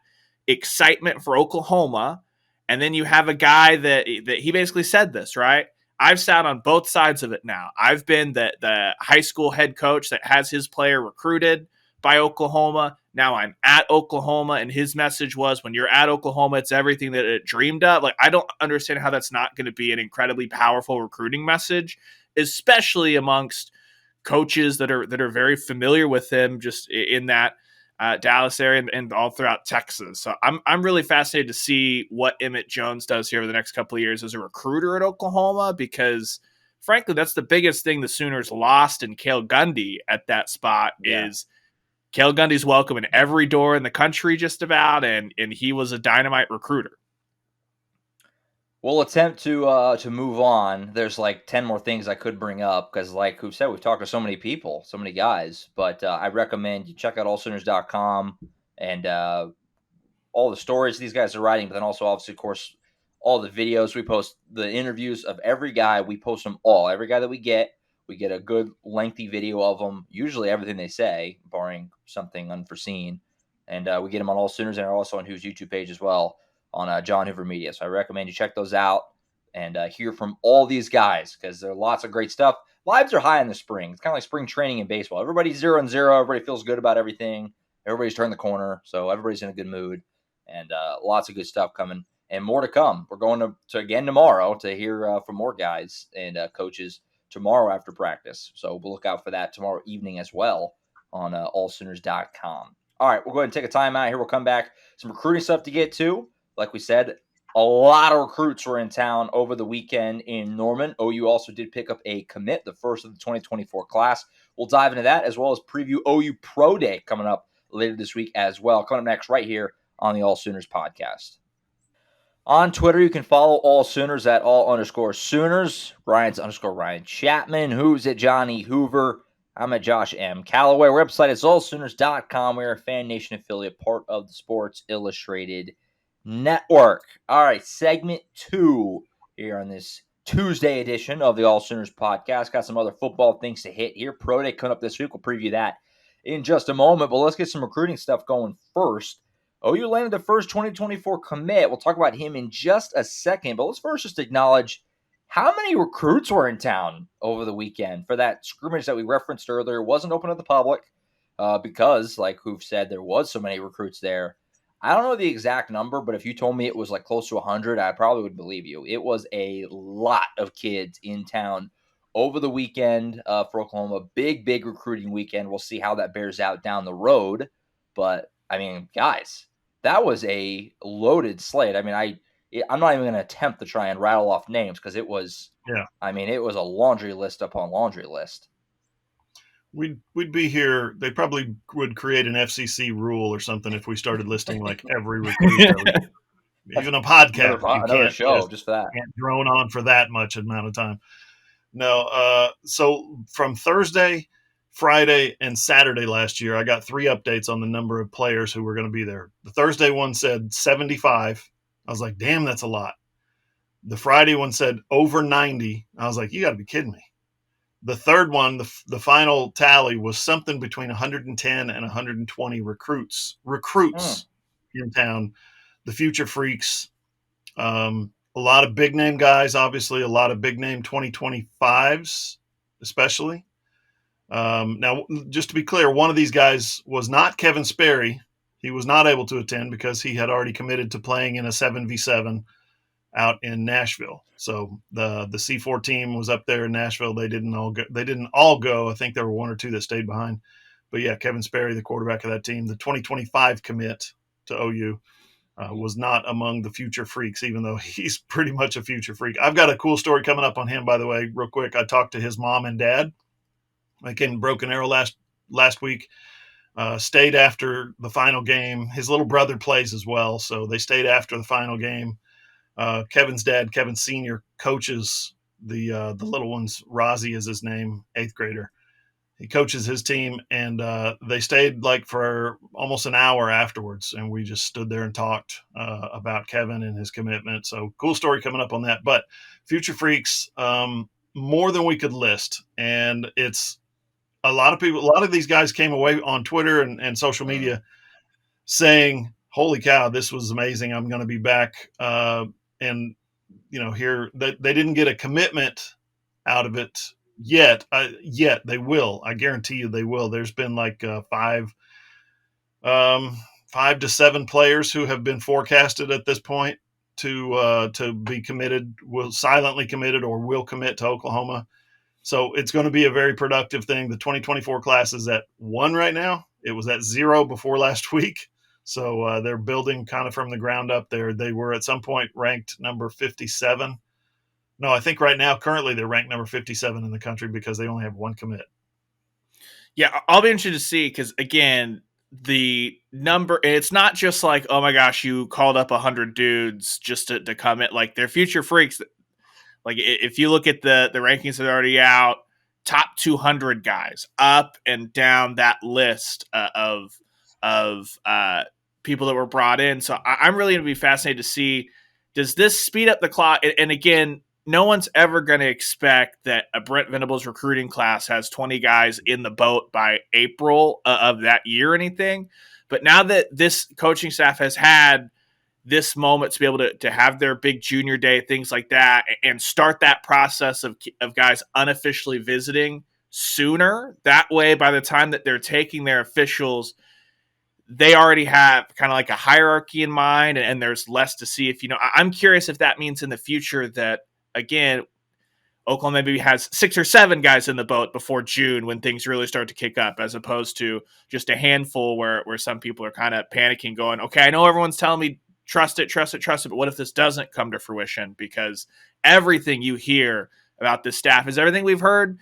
excitement for Oklahoma, and then you have a guy that he basically said this, right? I've sat on both sides of it now. I've been the high school head coach that has his player recruited by Oklahoma. Now I'm at Oklahoma, and his message was, when you're at Oklahoma, it's everything that it dreamed of. Like, I don't understand how that's not going to be an incredibly powerful recruiting message, especially amongst coaches that are very familiar with him just in that Dallas area and all throughout Texas. So I'm really fascinated to see what Emmett Jones does here over the next couple of years as a recruiter at Oklahoma, because frankly, that's the biggest thing the Sooners lost in Cale Gundy at that spot. Is Cale Gundy's welcome in every door in the country just about, and he was a dynamite recruiter. We'll attempt to move on. There's like 10 more things I could bring up because, like who said, we've talked to so many people, so many guys. But I recommend you check out AllSooners.com and all the stories these guys are writing, but then also, obviously, of course, all the videos we post, the interviews of every guy. We post them all. Every guy that we get a good lengthy video of them, usually everything they say, barring something unforeseen. And we get them on All Sooners and also on Who's YouTube page as well, on John Hoover Media. So I recommend you check those out and hear from all these guys, because there are lots of great stuff. Vibes are high in the spring. It's kind of like spring training in baseball. Everybody's 0-0. Everybody feels good about everything. Everybody's turned the corner. So everybody's in a good mood, and lots of good stuff coming and more to come. We're going to again tomorrow to hear from more guys and coaches tomorrow after practice. So we'll look out for that tomorrow evening as well on allsooners.com. All right, we'll go ahead and take a time out here. We'll come back. Some recruiting stuff to get to. like we said, a lot of recruits were in town over the weekend in Norman. OU also did pick up a commit, the first of the 2024 class. We'll dive into that as well as preview OU Pro Day coming up later this week as well. Coming up next right here on the AllSooners Podcast. On Twitter, you can follow All Sooners at all_Sooners. Ryan's _Ryan Chapman. Who's at Johnny Hoover? I'm at Josh M. Callaway. Our website is allsooners.com. We're a Fan Nation affiliate, part of the Sports Illustrated Network. All right, segment 2 here on this Tuesday edition of the All Sooners Podcast. Got some other football things to hit here. Pro Day coming up this week. We'll preview that in just a moment, but let's get some recruiting stuff going first. OU landed the first 2024 commit. We'll talk about him in just a second, but let's first just acknowledge how many recruits were in town over the weekend for that scrimmage that we referenced earlier. It wasn't open to the public because, like Hoof said, there was so many recruits there. I don't know the exact number, but if you told me it was like close to 100, I probably would believe you. It was a lot of kids in town over the weekend for Oklahoma. Big recruiting weekend. We'll see how that bears out down the road. But, I mean, guys, that was a loaded slate. I mean, I'm not even going to attempt to try and rattle off names because it was, it was a laundry list upon laundry list. We'd be here. They probably would create an FCC rule or something if we started listing like every recruit. Even a podcast, another show just for that. Can't drone on for that much amount of time. No. So from Thursday, Friday, and Saturday last year, I got 3 updates on the number of players who were going to be there. The Thursday one said 75. I was like, damn, that's a lot. The Friday one said over 90. I was like, you got to be kidding me. The third one, the final tally was something between 110 and 120 recruits in town. The Future Freaks, a lot of big name guys, obviously a lot of big name 2025s, especially. Now, just to be clear, one of these guys was not Kevin Sperry. He was not able to attend because he had already committed to playing in a 7v7 out in Nashville. So the C4 team was up there in Nashville. They didn't all go. I think there were 1 or 2 that stayed behind. But yeah, Kevin Sperry, the quarterback of that team, the 2025 commit to OU, was not among the Future Freaks, even though he's pretty much a future freak. I've got a cool story coming up on him, by the way, real quick. I talked to his mom and dad. I came to Broken Arrow last week. Stayed after the final game. His little brother plays as well, so they stayed after the final game. Kevin's dad, Kevin Sr., coaches the little ones. Rozzy is his name, 8th grader. He coaches his team, and they stayed like for almost an hour afterwards, and we just stood there and talked about Kevin and his commitment. So cool story coming up on that. But Future Freaks, more than we could list, and it's a lot of these guys came away on Twitter and social media saying, holy cow, this was amazing. I'm going to be back. And, here they didn't get a commitment out of it yet. They will. I guarantee you they will. There's been like 5 to 7 players who have been forecasted at this point to be committed, will silently committed or will commit to Oklahoma. So it's going to be a very productive thing. The 2024 class is at 1 right now. It was at 0 before last week. So they're building kind of from the ground up there. They were at some point ranked number 57. No, I think right now, currently, they're ranked number 57 in the country because they only have 1 commit. Yeah, I'll be interested to see because, again, the number, it's not just like, oh my gosh, you called up 100 dudes just to come in. Like, they're Future Freaks. Like, if you look at the rankings that are already out, top 200 guys up and down that list of people that were brought in. So I'm really going to be fascinated to see, does this speed up the clock? And again, no one's ever going to expect that a Brent Venables recruiting class has 20 guys in the boat by April of that year or anything. But now that this coaching staff has had this moment to be able to have their big junior day, things like that, and start that process of guys unofficially visiting sooner. That way, by the time that they're taking their officials, they already have kind of like a hierarchy in mind, and there's less to see. I'm curious if that means in the future that, again, Oklahoma maybe has 6 or 7 guys in the boat before June when things really start to kick up, as opposed to just a handful where some people are kind of panicking going, okay, I know everyone's telling me trust it. But what if this doesn't come to fruition? Because everything you hear about this staff is everything we've heard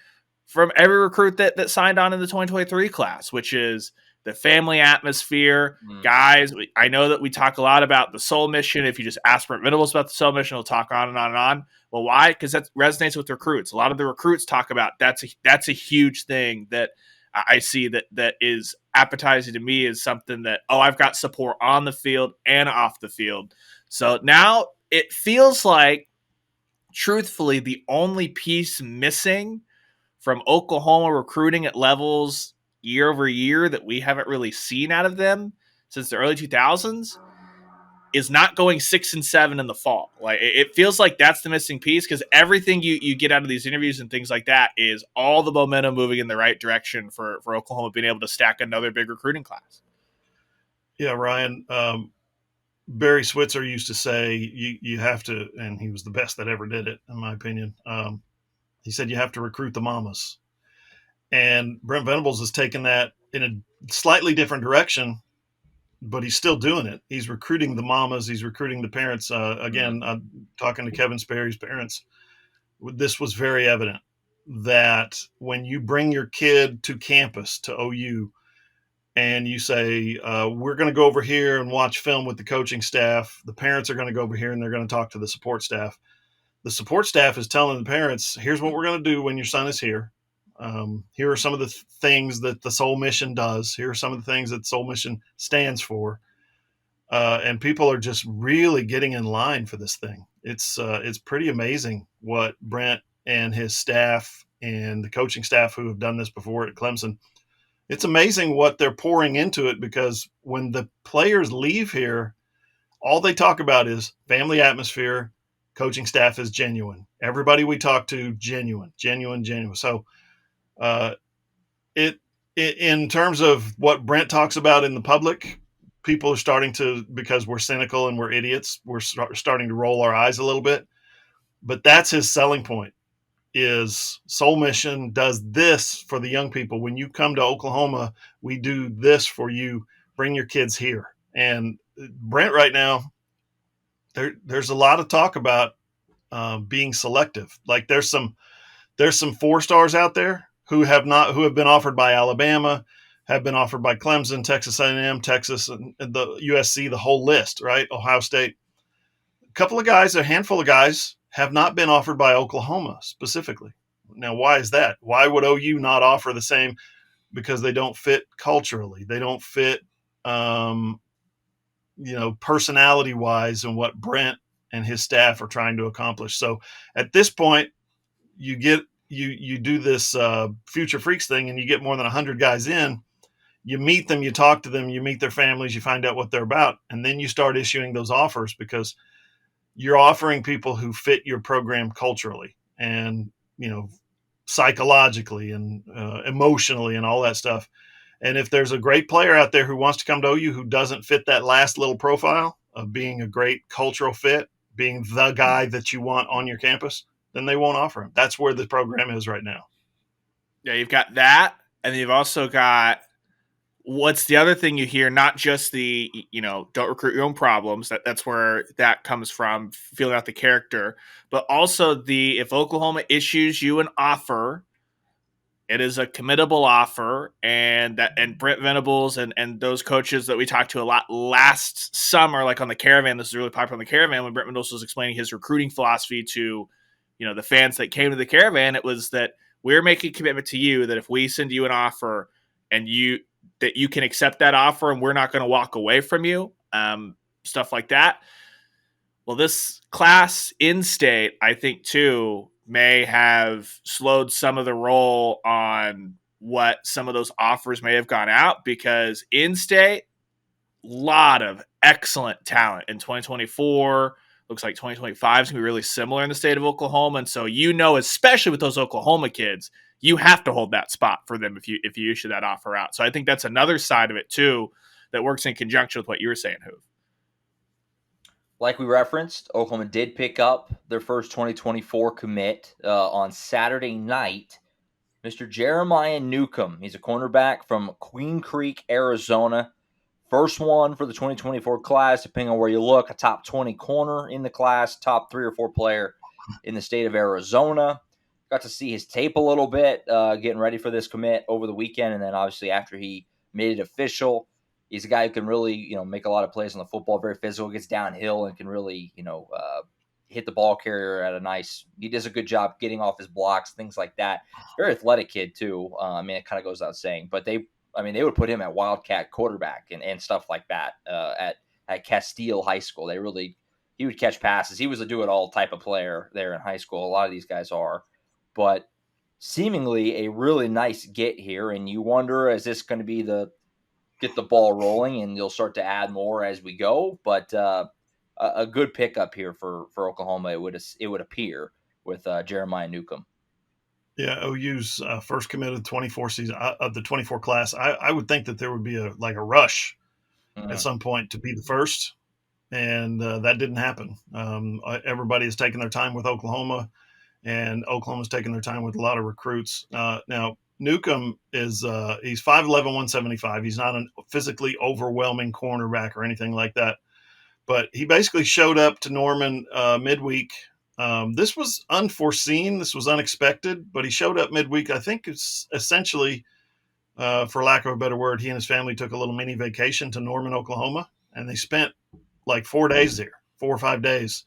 from every recruit that signed on in the 2023 class, which is the family atmosphere. Guys, I know that we talk a lot about the soul mission. If you just ask Brent Venables about the soul mission, he'll talk on and on and on. Well, why? Because that resonates with recruits. A lot of the recruits talk about that's a huge thing that I see that is appetizing to me, is something that, I've got support on the field and off the field. So now it feels like, truthfully, the only piece missing from Oklahoma recruiting at levels year over year that we haven't really seen out of them since the early 2000s is not going 6-7 in the fall. Like, it feels like that's the missing piece, because everything you get out of these interviews and things like that is all the momentum moving in the right direction for Oklahoma being able to stack another big recruiting class. Yeah, Ryan, Barry Switzer used to say you have to, and he was the best that ever did it, in my opinion. He said you have to recruit the mamas. And Brent Venables has taken that in a slightly different direction, but he's still doing it. He's recruiting the mamas. He's recruiting the parents. Again, talking to Kevin Sperry's parents, this was very evident that when you bring your kid to campus, to OU, and you say, we're going to go over here and watch film with the coaching staff, the parents are going to go over here and they're going to talk to the support staff. The support staff is telling the parents, here's what we're going to do when your son is here. Here are some of the things that the Soul Mission does. Here are some of the things that Soul Mission stands for. And people are just really getting in line for this thing. It's pretty amazing what Brent and his staff and the coaching staff who have done this before at Clemson, it's amazing what they're pouring into it, because when the players leave here, all they talk about is family atmosphere. Coaching staff is genuine. Everybody we talk to, genuine. So it in terms of what Brent talks about in the public, people are starting to, because we're cynical and we're idiots, we're starting to roll our eyes a little bit. But that's his selling point, is Soul Mission does this for the young people. When you come to Oklahoma, we do this for you. Bring your kids here. And Brent right now, there's a lot of talk about being selective. Like there's some 4-stars out there who have been offered by Alabama, have been offered by Clemson, Texas A&M, Texas, and the USC, the whole list, right? Ohio State. A handful of guys have not been offered by Oklahoma specifically. Now, why is that? Why would OU not offer the same? Because they don't fit culturally. They don't fit, personality wise, and what Brent and his staff are trying to accomplish. So at this point, you do this Future Freaks thing, and you get more than 100 guys in. You meet them, you talk to them, you meet their families, you find out what they're about, and then you start issuing those offers, because you're offering people who fit your program culturally and, psychologically and emotionally and all that stuff. And if there's a great player out there who wants to come to OU who doesn't fit that last little profile of being a great cultural fit, being the guy that you want on your campus, then they won't offer him. That's where the program is right now. Yeah, you've got that, and you've also got what's the other thing you hear, not just the, don't recruit your own problems. That's where that comes from, feeling out the character, but also if Oklahoma issues you an offer, it is a committable offer, and Brent Venables and those coaches that we talked to a lot last summer, like on the Caravan, this is really popular on the Caravan, when Brent Venables was explaining his recruiting philosophy to, the fans that came to the Caravan, it was that we're making a commitment to you that if we send you an offer and that you can accept that offer, and we're not going to walk away from you, stuff like that. Well, this class in-state, I think, too, may have slowed some of the roll on what some of those offers may have gone out, because in-state, lot of excellent talent in 2024. Looks like 2025 is going to be really similar in the state of Oklahoma. And so, especially with those Oklahoma kids, you have to hold that spot for them if you issue that offer out. So I think that's another side of it too that works in conjunction with what you were saying, Hoove. Like we referenced, Oklahoma did pick up their first 2024 commit on Saturday night. Mr. Jeremiah Newcomb, he's a cornerback from Queen Creek, Arizona, first one for the 2024 class, depending on where you look, a top 20 corner in the class, top 3 or 4 player in the state of Arizona. Got to see his tape a little bit, getting ready for this commit over the weekend, and then obviously after he made it official, he's a guy who can really, make a lot of plays on the football, very physical, gets downhill, and can really, hit the ball carrier at a nice. He does a good job getting off his blocks, things like that. Very athletic kid too. It kind of goes without saying, but they would put him at Wildcat quarterback and stuff like that at Castile High School. He would catch passes. He was a do-it-all type of player there in high school. A lot of these guys are. But seemingly a really nice get here, and you wonder, is this going to be get the ball rolling, and you'll start to add more as we go? But a good pickup here for Oklahoma, it would appear, with Jeremiah Newcomb. Yeah, OU's first committed 24 season of the 24 class. I would think that there would be a rush at some point to be the first, and that didn't happen. Everybody has taken their time with Oklahoma, and Oklahoma's taken their time with a lot of recruits. Now, Newcomb is he's 5'11", 175. He's not a physically overwhelming cornerback or anything like that, but he basically showed up to Norman midweek. This was unforeseen. This was unexpected, but he showed up midweek. I think it's essentially, for lack of a better word, he and his family took a little mini vacation to Norman, Oklahoma, and they spent like 4 days there, 4 or 5 days,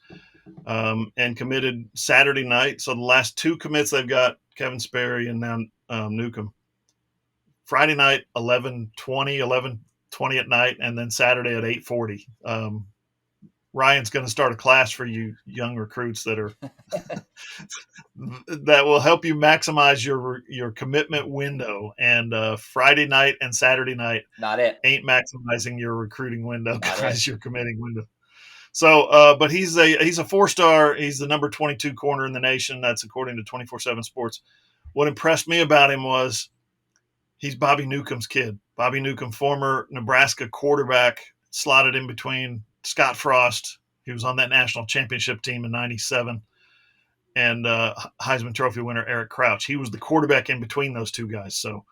and committed Saturday night. So the last 2 commits they've got, Kevin Sperry and now Newcomb. Friday night, 11:20 at night, and then Saturday at 8:40. Ryan's going to start a class for you young recruits that will help you maximize your commitment window. And Friday night and Saturday night ain't maximizing your recruiting window, guys. Your committing window. So, but he's a 4-star. He's the number 22 corner in the nation. That's according to 24/7 Sports. What impressed me about him was he's Bobby Newcomb's kid. Bobby Newcomb, former Nebraska quarterback, slotted in between Scott Frost. He was on that national championship team in '97, and Heisman Trophy winner Eric Crouch. He was the quarterback in between those two guys. So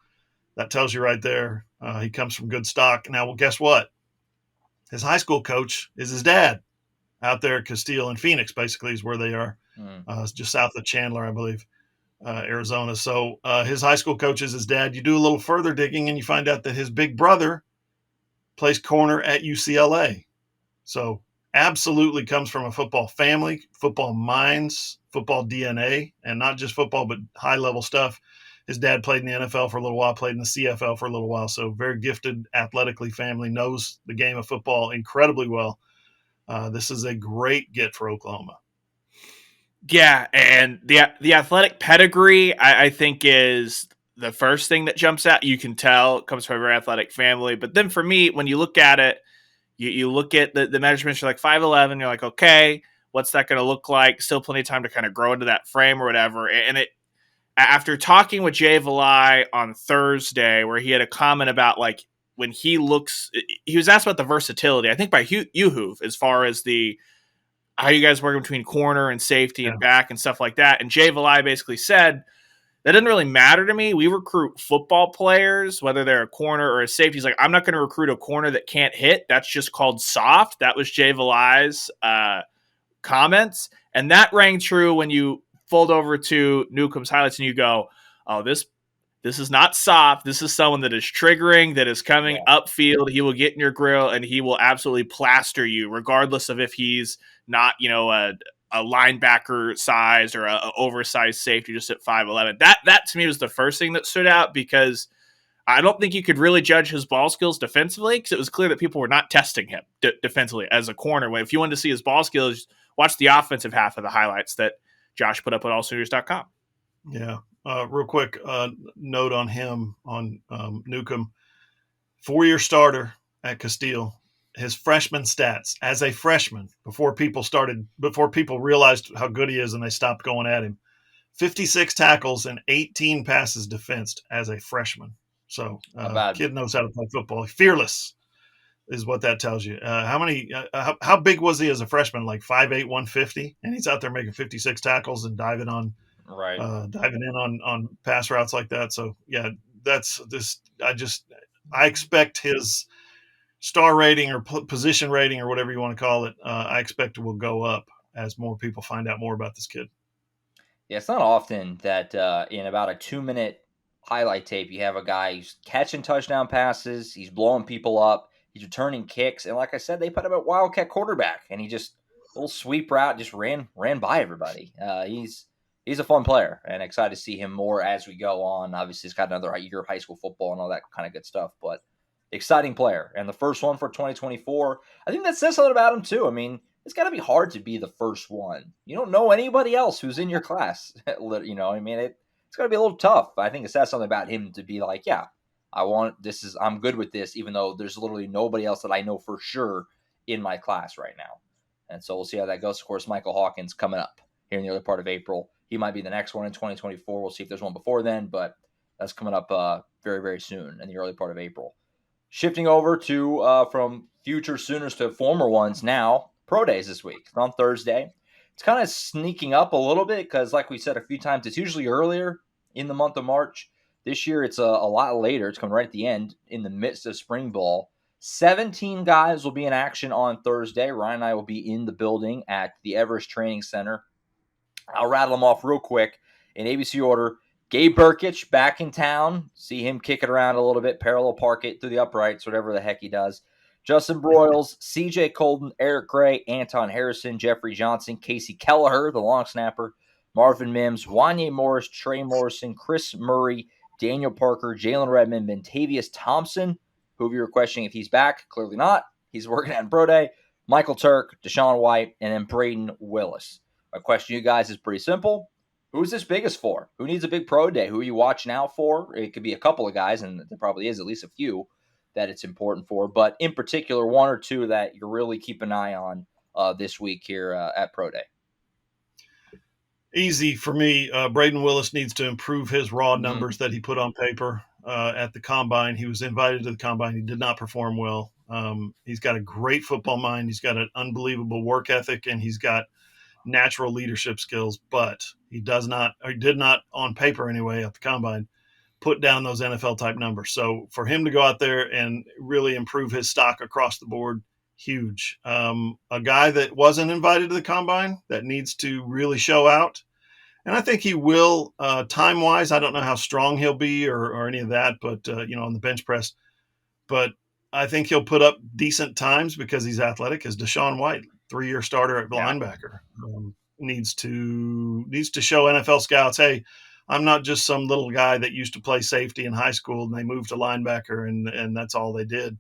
that tells you right there, he comes from good stock. Now, well, guess what? His high school coach is his dad out there at Castile and Phoenix, basically, is where they are, just south of Chandler, I believe, Arizona. So his high school coach is his dad. You do a little further digging, and you find out that his big brother plays corner at UCLA. So absolutely comes from a football family, football minds, football DNA, and not just football, but high-level stuff. His dad played in the NFL for a little while, played in the CFL for a little while, so very gifted athletically family, knows the game of football incredibly well. This is a great get for Oklahoma. Yeah, and the athletic pedigree, I think, is the first thing that jumps out. You can tell it comes from a very athletic family. But then for me, when you look at it, you look at the measurements, you're like 5'11", you're like, okay, what's that going to look like? Still plenty of time to kind of grow into that frame or whatever. And it, after talking with Jay Valai on Thursday, where he had a comment about like when he was asked about the versatility, I think by Hugh, as far as how you guys work between corner and safety and back and stuff like that. And Jay Valai basically said, that doesn't really matter to me. We recruit football players, whether they're a corner or a safety. He's like, I'm not going to recruit a corner that can't hit. That's just called soft. That was Jay Valai's comments. And that rang true when you fold over to Newcomb's highlights and you go, oh, this is not soft. This is someone that is triggering, that is coming upfield. He will get in your grill and he will absolutely plaster you, regardless of if he's not, a linebacker sized or a oversized safety just at 5'11". That to me was the first thing that stood out, because I don't think you could really judge his ball skills defensively, because it was clear that people were not testing him defensively as a corner. If you wanted to see his ball skills, watch the offensive half of the highlights that Josh put up at AllSooners.com. Yeah. Real quick note on him, on Newcomb. 4-year starter at Castile. His freshman stats as a freshman, before people realized how good he is and they stopped going at him, 56 tackles and 18 passes defensed as a freshman. So kid knows how to play football. Fearless is what that tells you. How big was he as a freshman? Like 5'8", 150, and he's out there making 56 tackles and diving in on pass routes like that. So yeah, that's this. I expect his star rating or position rating or whatever you want to call it, I expect it will go up as more people find out more about this kid. Yeah, it's not often that in about a 2-minute highlight tape, you have a guy who's catching touchdown passes, he's blowing people up, he's returning kicks, and like I said, they put him at Wildcat quarterback, and he just little sweep route just ran by everybody. He's a fun player, and excited to see him more as we go on. Obviously, he's got another year of high school football and all that kind of good stuff, but exciting player, and the first one for 2024. I think that says something about him too. I mean, it's got to be hard to be the first one. You don't know anybody else who's in your class. You know, I mean, it's got to be a little tough. I think it says something about him to be like, yeah, I'm good with this, even though there's literally nobody else that I know for sure in my class right now. And so we'll see how that goes. Of course, Michael Hawkins coming up here in the early part of April. He might be the next one in 2024. We'll see if there's one before then, but that's coming up very, very soon in the early part of April. Shifting over to from future Sooners to former ones now. Pro days this week. It's on Thursday. It's kind of sneaking up a little bit because, like we said a few times, it's usually earlier in the month of March. This year, it's a lot later. It's coming right at the end in the midst of spring ball. 17 guys will be in action on Thursday. Ryan and I will be in the building at the Everest Training Center. I'll rattle them off real quick in ABC order. Gabe Burkich back in town. See him kick it around a little bit, parallel park it through the uprights, whatever the heck he does. Justin Broyles, CJ Colden, Eric Gray, Anton Harrison, Jeffrey Johnson, Casey Kelleher, the long snapper, Marvin Mims, Wanye Morris, Trey Morrison, Chris Murray, Daniel Parker, Jalen Redmond, Ventavious Thompson, who you were questioning if he's back. Clearly not. He's working at Pro Day. Michael Turk, Deshaun White, and then Braden Willis. My question to you guys is pretty simple. Who's this biggest for? Who needs a big pro day? Who are you watching out for? It could be a couple of guys, and there probably is at least a few that it's important for. But in particular, one or two that you really keep an eye on this week here at Pro Day. Easy for me. Braden Willis needs to improve his raw numbers that he put on paper at the Combine. He was invited to the Combine. He did not perform well. He's got a great football mind. He's got an unbelievable work ethic, and he's got natural leadership skills, but he did not on paper anyway at the Combine put down those NFL type numbers. So for him to go out there and really improve his stock across the board, huge. A guy that wasn't invited to the Combine that needs to really show out. And I think he will time wise. I don't know how strong he'll be or any of that, but on the bench press, but I think he'll put up decent times because he's athletic. As Deshaun White, 3-year starter at linebacker, needs to show NFL scouts, hey, I'm not just some little guy that used to play safety in high school and they moved to linebacker and that's all they did.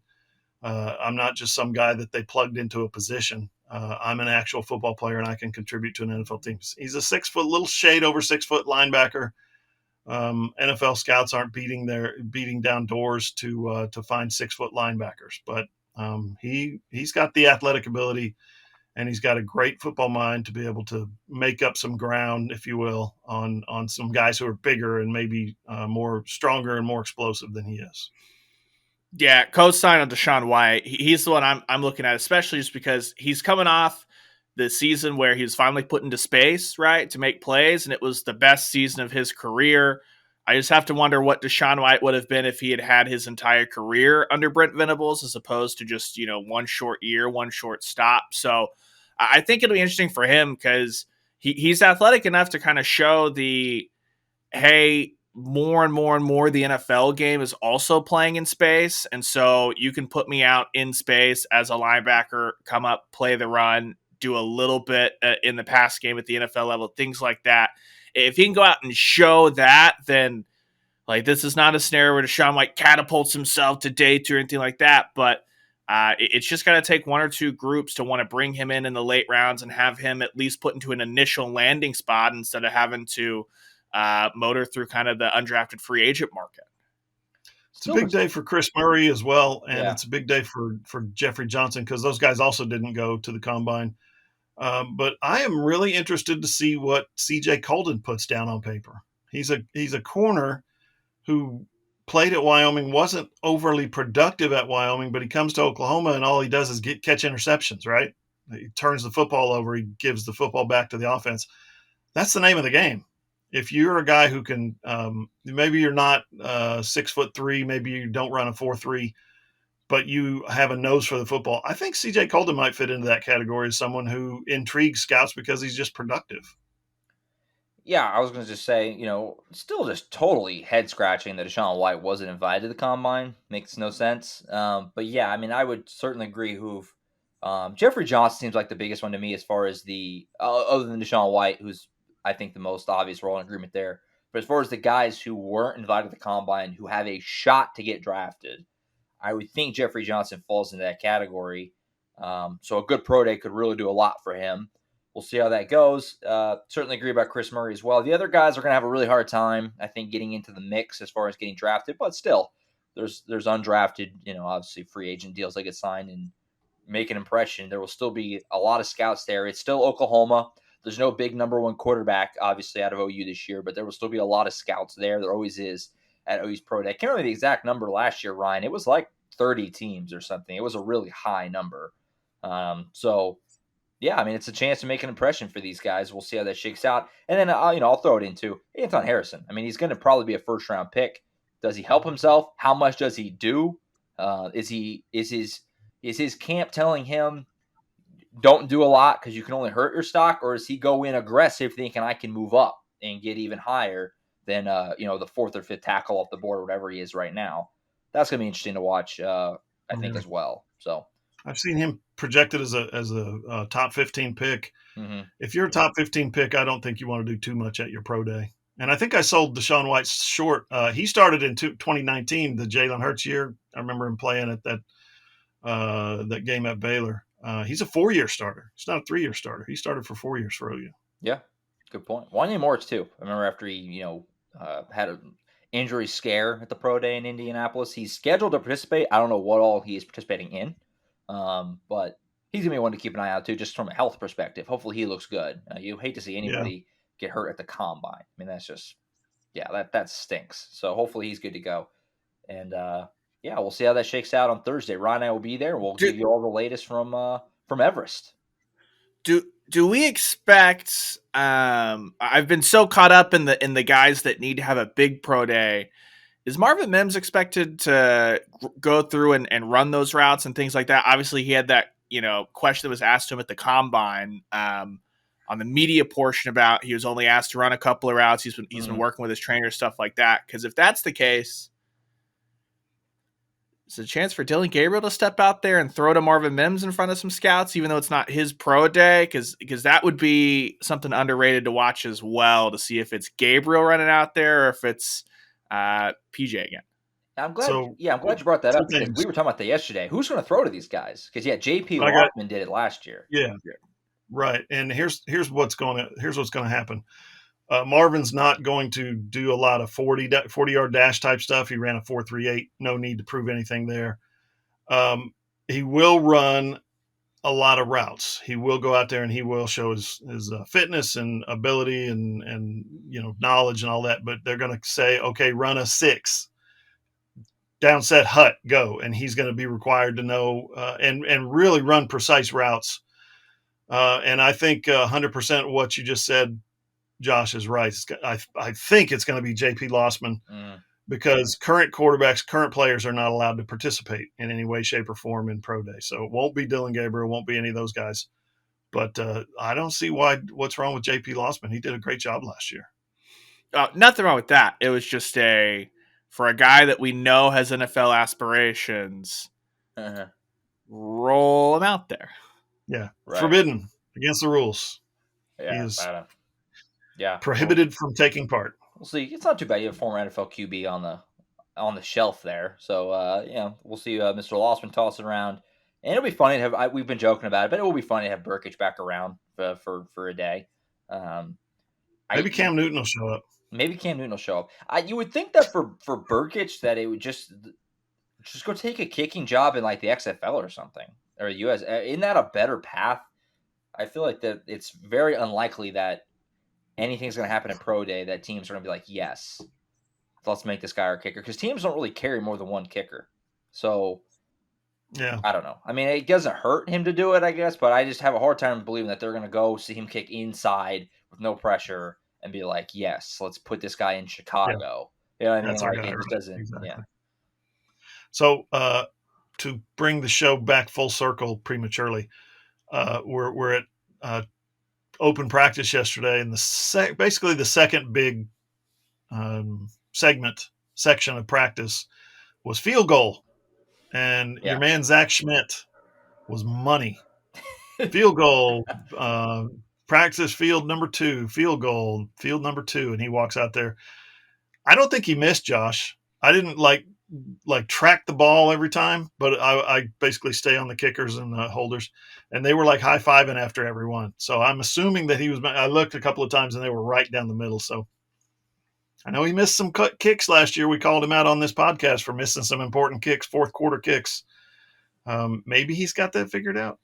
I'm not just some guy that they plugged into a position. I'm an actual football player and I can contribute to an NFL team. He's a 6 foot, little shade over 6 foot linebacker. NFL scouts aren't beating down doors to find 6 foot linebackers, but he's got the athletic ability and he's got a great football mind to be able to make up some ground, if you will, on some guys who are bigger and maybe more stronger and more explosive than he is. Yeah, co-sign on Deshaun White. He's the one I'm looking at, especially just because he's coming off the season where he was finally put into space, right, to make plays, and it was the best season of his career. I just have to wonder what Deshaun White would have been if he had had his entire career under Brent Venables as opposed to just, one short year, one short stop. So I think it'll be interesting for him because he's athletic enough to kind of show hey, more and more and more the NFL game is also playing in space. And so you can put me out in space as a linebacker, come up, play the run, do a little bit in the pass game at the NFL level, things like that. If he can go out and show that, then this is not a scenario where Deshaun White catapults himself to day 2 or anything like that. But it's just got to take one or two groups to want to bring him in the late rounds and have him at least put into an initial landing spot instead of having to motor through kind of the undrafted free agent market. It's a big day for Chris Murray as well, and it's a big day for Jeffrey Johnson because those guys also didn't go to the Combine. But I am really interested to see what CJ Colden puts down on paper. He's a corner who played at Wyoming, wasn't overly productive at Wyoming, but he comes to Oklahoma and all he does is catch interceptions, right? He turns the football over. He gives the football back to the offense. That's the name of the game. If you're a guy who can, maybe you're not 6'3", maybe you don't run a 4.3, but you have a nose for the football. I think C.J. Colton might fit into that category as someone who intrigues scouts because he's just productive. Yeah, I was going to just say, still just totally head scratching that Deshaun White wasn't invited to the combine. Makes no sense. But yeah, I mean, I would certainly agree. Jeffrey Johnson seems like the biggest one to me as far as the other than Deshaun White, who's I think the most obvious. We're all in agreement there. But as far as the guys who weren't invited to the combine who have a shot to get drafted, I would think Jeffrey Johnson falls into that category. So a good pro day could really do a lot for him. We'll see how that goes. Certainly agree about Chris Murray as well. The other guys are going to have a really hard time, I think, getting into the mix as far as getting drafted. But still, there's undrafted, obviously free agent deals that get signed and make an impression. There will still be a lot of scouts there. It's still Oklahoma. There's no big number one quarterback, obviously, out of OU this year, but there will still be a lot of scouts there. There always is at OU's pro day. I can't remember the exact number last year, Ryan. It was like 30 teams or something. It was a really high number. Yeah, I mean, it's a chance to make an impression for these guys. We'll see how that shakes out. And then, I'll throw it into Anton Harrison. I mean, he's going to probably be a first-round pick. Does he help himself? How much does he do? Is his camp telling him don't do a lot because you can only hurt your stock, or does he go in aggressive thinking I can move up and get even higher than the fourth or fifth tackle off the board or whatever he is right now? That's going to be interesting to watch, I think, as well. So I've seen him projected as a top 15 pick. Mm-hmm. If you're a top 15 pick, I don't think you want to do too much at your pro day. And I think I sold Deshaun White short. He started in 2019, the Jalen Hurts year. I remember him playing at that game at Baylor. He's a 4-year starter. He's not a 3-year starter. He started for 4 years for OU. Yeah, good point. Wanya Morris too. I remember after he had an injury scare at the pro day in Indianapolis. He's scheduled to participate. I don't know what all he is participating in. But he's gonna be one to keep an eye out too, just from a health perspective. Hopefully he looks good. You hate to see anybody get hurt at the combine. I mean, that's just, that stinks. So hopefully he's good to go. And we'll see how that shakes out on Thursday. Ryan and I will be there. We'll give you all the latest from Everest. Do we expect? I've been so caught up in the guys that need to have a big pro day. Is Marvin Mims expected to go through and run those routes and things like that? Obviously, he had that question that was asked to him at the combine on the media portion about he was only asked to run a couple of routes. He's been working with his trainer, stuff like that. Because if that's the case, it's a chance for Dylan Gabriel to step out there and throw to Marvin Mims in front of some scouts, even though it's not his pro day, because that would be something underrated to watch as well, to see if it's Gabriel running out there or if it's PJ again. I'm glad. I'm glad you brought that up because we were talking about that yesterday. Who's going to throw to these guys? Because JP Lockman did it last year. Yeah, right. And here's what's going to happen. Marvin's not going to do a lot of 40-yard dash type stuff. He ran a 4.38. No need to prove anything there. He will run a lot of routes. He will go out there and he will show his fitness and ability and knowledge and all that. But they're going to say, okay, run a 6. Down set hut, go. And he's going to be required to know and really run precise routes. And I think 100% what you just said, Josh, is right. I think it's going to be J.P. Lossman because current quarterbacks, current players are not allowed to participate in any way, shape, or form in pro day. So it won't be Dylan Gabriel, won't be any of those guys. But I don't see what's wrong with J.P. Lossman. He did a great job last year. Nothing wrong with that. It was just for a guy that we know has NFL aspirations, roll him out there. Yeah, right. Forbidden, against the rules. Yeah, he is prohibited from taking part. We'll see. It's not too bad. You have a former NFL QB on the shelf there. So we'll see Mr. Lossman toss it around, and it'll be funny to have. We've been joking about it, but it will be funny to have Burkich back around for a day. Maybe Cam Newton will show up. Maybe Cam Newton will show up. You would think that for Burkich that it would just go take a kicking job in like the XFL or something or US. Isn't that a better path? I feel like that it's very unlikely that anything's going to happen at pro day that teams are going to be like, yes, let's make this guy our kicker, because teams don't really carry more than one kicker. So yeah, I don't know. I mean, it doesn't hurt him to do it, I guess, but I just have a hard time believing that they're going to go see him kick inside with no pressure and be like, yes, let's put this guy in Chicago. Yeah. You know what I mean? Like, it just doesn't. Exactly. Yeah. So to bring the show back full circle prematurely, we're at open practice yesterday, and basically the second big section of practice was field goal, and your man Zach Schmidt was money. Field goal, practice field number 2, field goal, field number 2, and he walks out there. I don't think he missed, Josh. I didn't like track the ball every time, but I basically stay on the kickers and the holders, and they were like high-fiving after every one. So I'm assuming that he was. I looked a couple of times and they were right down the middle. So I know he missed some kicks last year. We called him out on this podcast for missing some important kicks, fourth quarter kicks. Maybe he's got that figured out.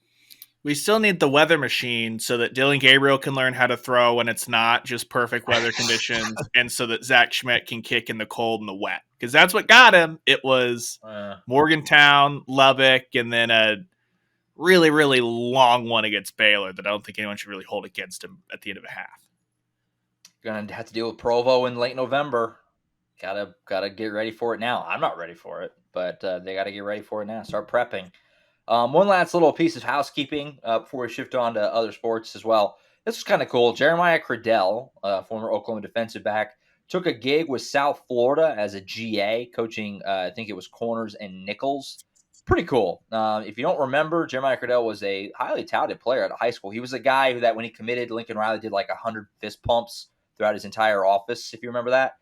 We still need the weather machine so that Dylan Gabriel can learn how to throw when it's not just perfect weather conditions, and so that Zach Schmidt can kick in the cold and the wet. Because that's what got him. It was Morgantown, Lubbock, and then a really, really long one against Baylor that I don't think anyone should really hold against him at the end of a half. Gonna have to deal with Provo in late November. Gotta get ready for it now. I'm not ready for it, but they gotta get ready for it now. Start prepping. One last little piece of housekeeping before we shift on to other sports as well. This was kind of cool. Jeremiah Criddell, former Oklahoma defensive back, took a gig with South Florida as a GA, coaching, I think it was corners and nickels. Pretty cool. If you don't remember, Jeremiah Criddell was a highly touted player at high school. He was a guy that when he committed, Lincoln Riley did like 100 fist pumps throughout his entire office, if you remember that.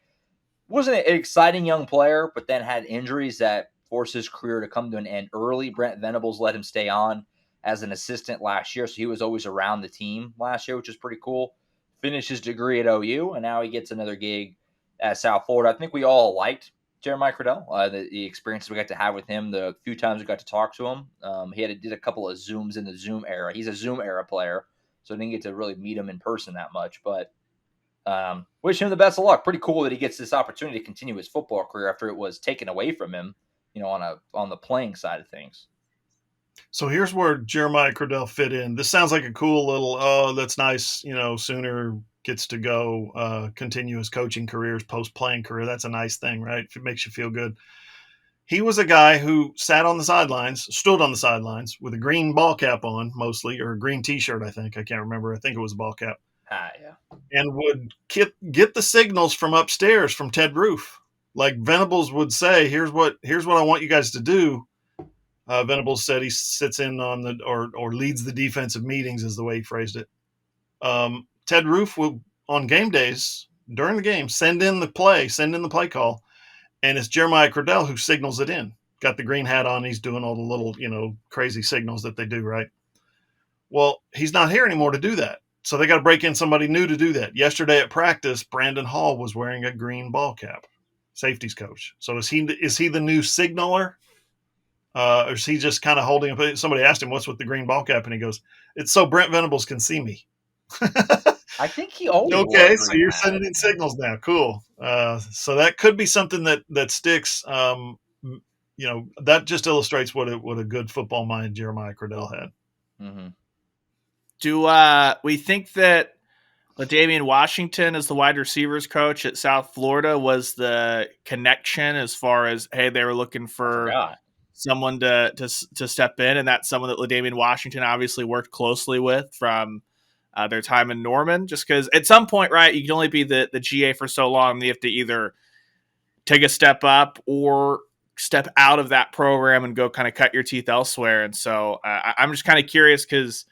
Wasn't an exciting young player, but then had injuries that forced his career to come to an end early. Brent Venables let him stay on as an assistant last year, so he was always around the team last year, which is pretty cool. Finished his degree at OU, and now he gets another gig at South Florida. I think we all liked Jeremiah Criddell, the experiences we got to have with him, the few times we got to talk to him. He did a couple of Zooms in the Zoom era. He's a Zoom era player, so I didn't get to really meet him in person that much, but wish him the best of luck. Pretty cool that he gets this opportunity to continue his football career after it was taken away from him, on the playing side of things. So here's where Jeremiah Criddell fit in. This sounds like a cool little, that's nice, Sooner gets to go continue his coaching career, his post-playing career. That's a nice thing, right? If it makes you feel good. He was a guy who stood on the sidelines with a green ball cap on, mostly, or a green T-shirt, I think. I can't remember. I think it was a ball cap. Yeah. And would get the signals from upstairs from Ted Roof. Like Venables would say, here's what I want you guys to do. Venables said he sits in on or leads the defensive meetings, is the way he phrased it. Ted Roof will, on game days during the game, send in the play call, and it's Jeremiah Criddell who signals it in. Got the green hat on, he's doing all the little crazy signals that they do, right? Well, he's not here anymore to do that. So they got to break in somebody new to do that. Yesterday at practice, Brandon Hall was wearing a green ball cap, safeties coach. So is he the new signaler? Or is he just kind of holding up? Somebody asked him, what's with the green ball cap? And he goes, it's so Brent Venables can see me. I think he always okay, so you're sending in signals now. Cool. So that could be something that sticks. That just illustrates what a good football mind Jeremiah Criddell had. Mm-hmm. Do we think that LaDavian Washington as the wide receivers coach at South Florida was the connection as far as, hey, they were looking for someone to step in, and that's someone that LaDavian Washington obviously worked closely with from their time in Norman? Just because at some point, right, you can only be the GA for so long. You have to either take a step up or step out of that program and go kind of cut your teeth elsewhere. And so I'm just kind of curious because,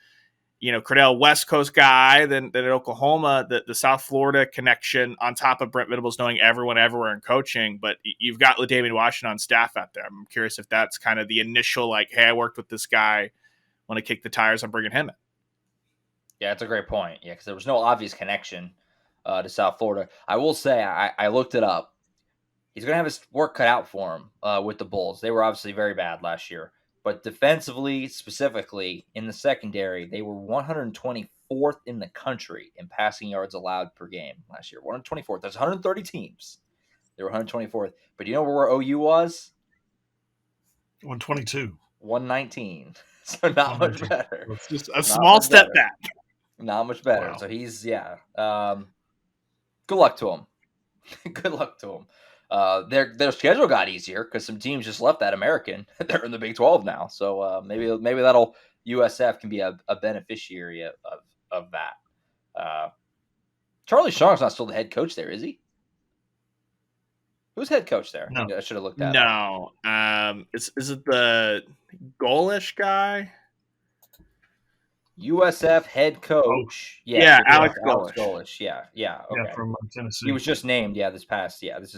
Criddell, West Coast guy, then at Oklahoma, the South Florida connection on top of Brent Venables knowing everyone everywhere in coaching, but you've got LaDavian Washington on staff out there. I'm curious if that's kind of the initial, like, hey, I worked with this guy, want to kick the tires, I'm bringing him in. Yeah, that's a great point. Yeah, because there was no obvious connection to South Florida. I will say, I looked it up. He's going to have his work cut out for him with the Bulls. They were obviously very bad last year. But defensively, specifically, in the secondary, they were 124th in the country in passing yards allowed per game last year. 124th. There's 130 teams. They were 124th. But you know where OU was? 122. 119. So not much better. It's just a small step back. Not much better. Wow. So he's, good luck to him. Good luck to him. their schedule got easier because some teams just left that American. They're in the Big 12 now, so maybe that'll USF can be a beneficiary of that. Charlie Strong's not still the head coach there, is he? Who's head coach there? No. I should have looked that up. No. Is it the Golish guy? USF head coach. Yeah, Alex Golish. Yeah. Okay. Yeah, from Tennessee. He was just named. Yeah, this is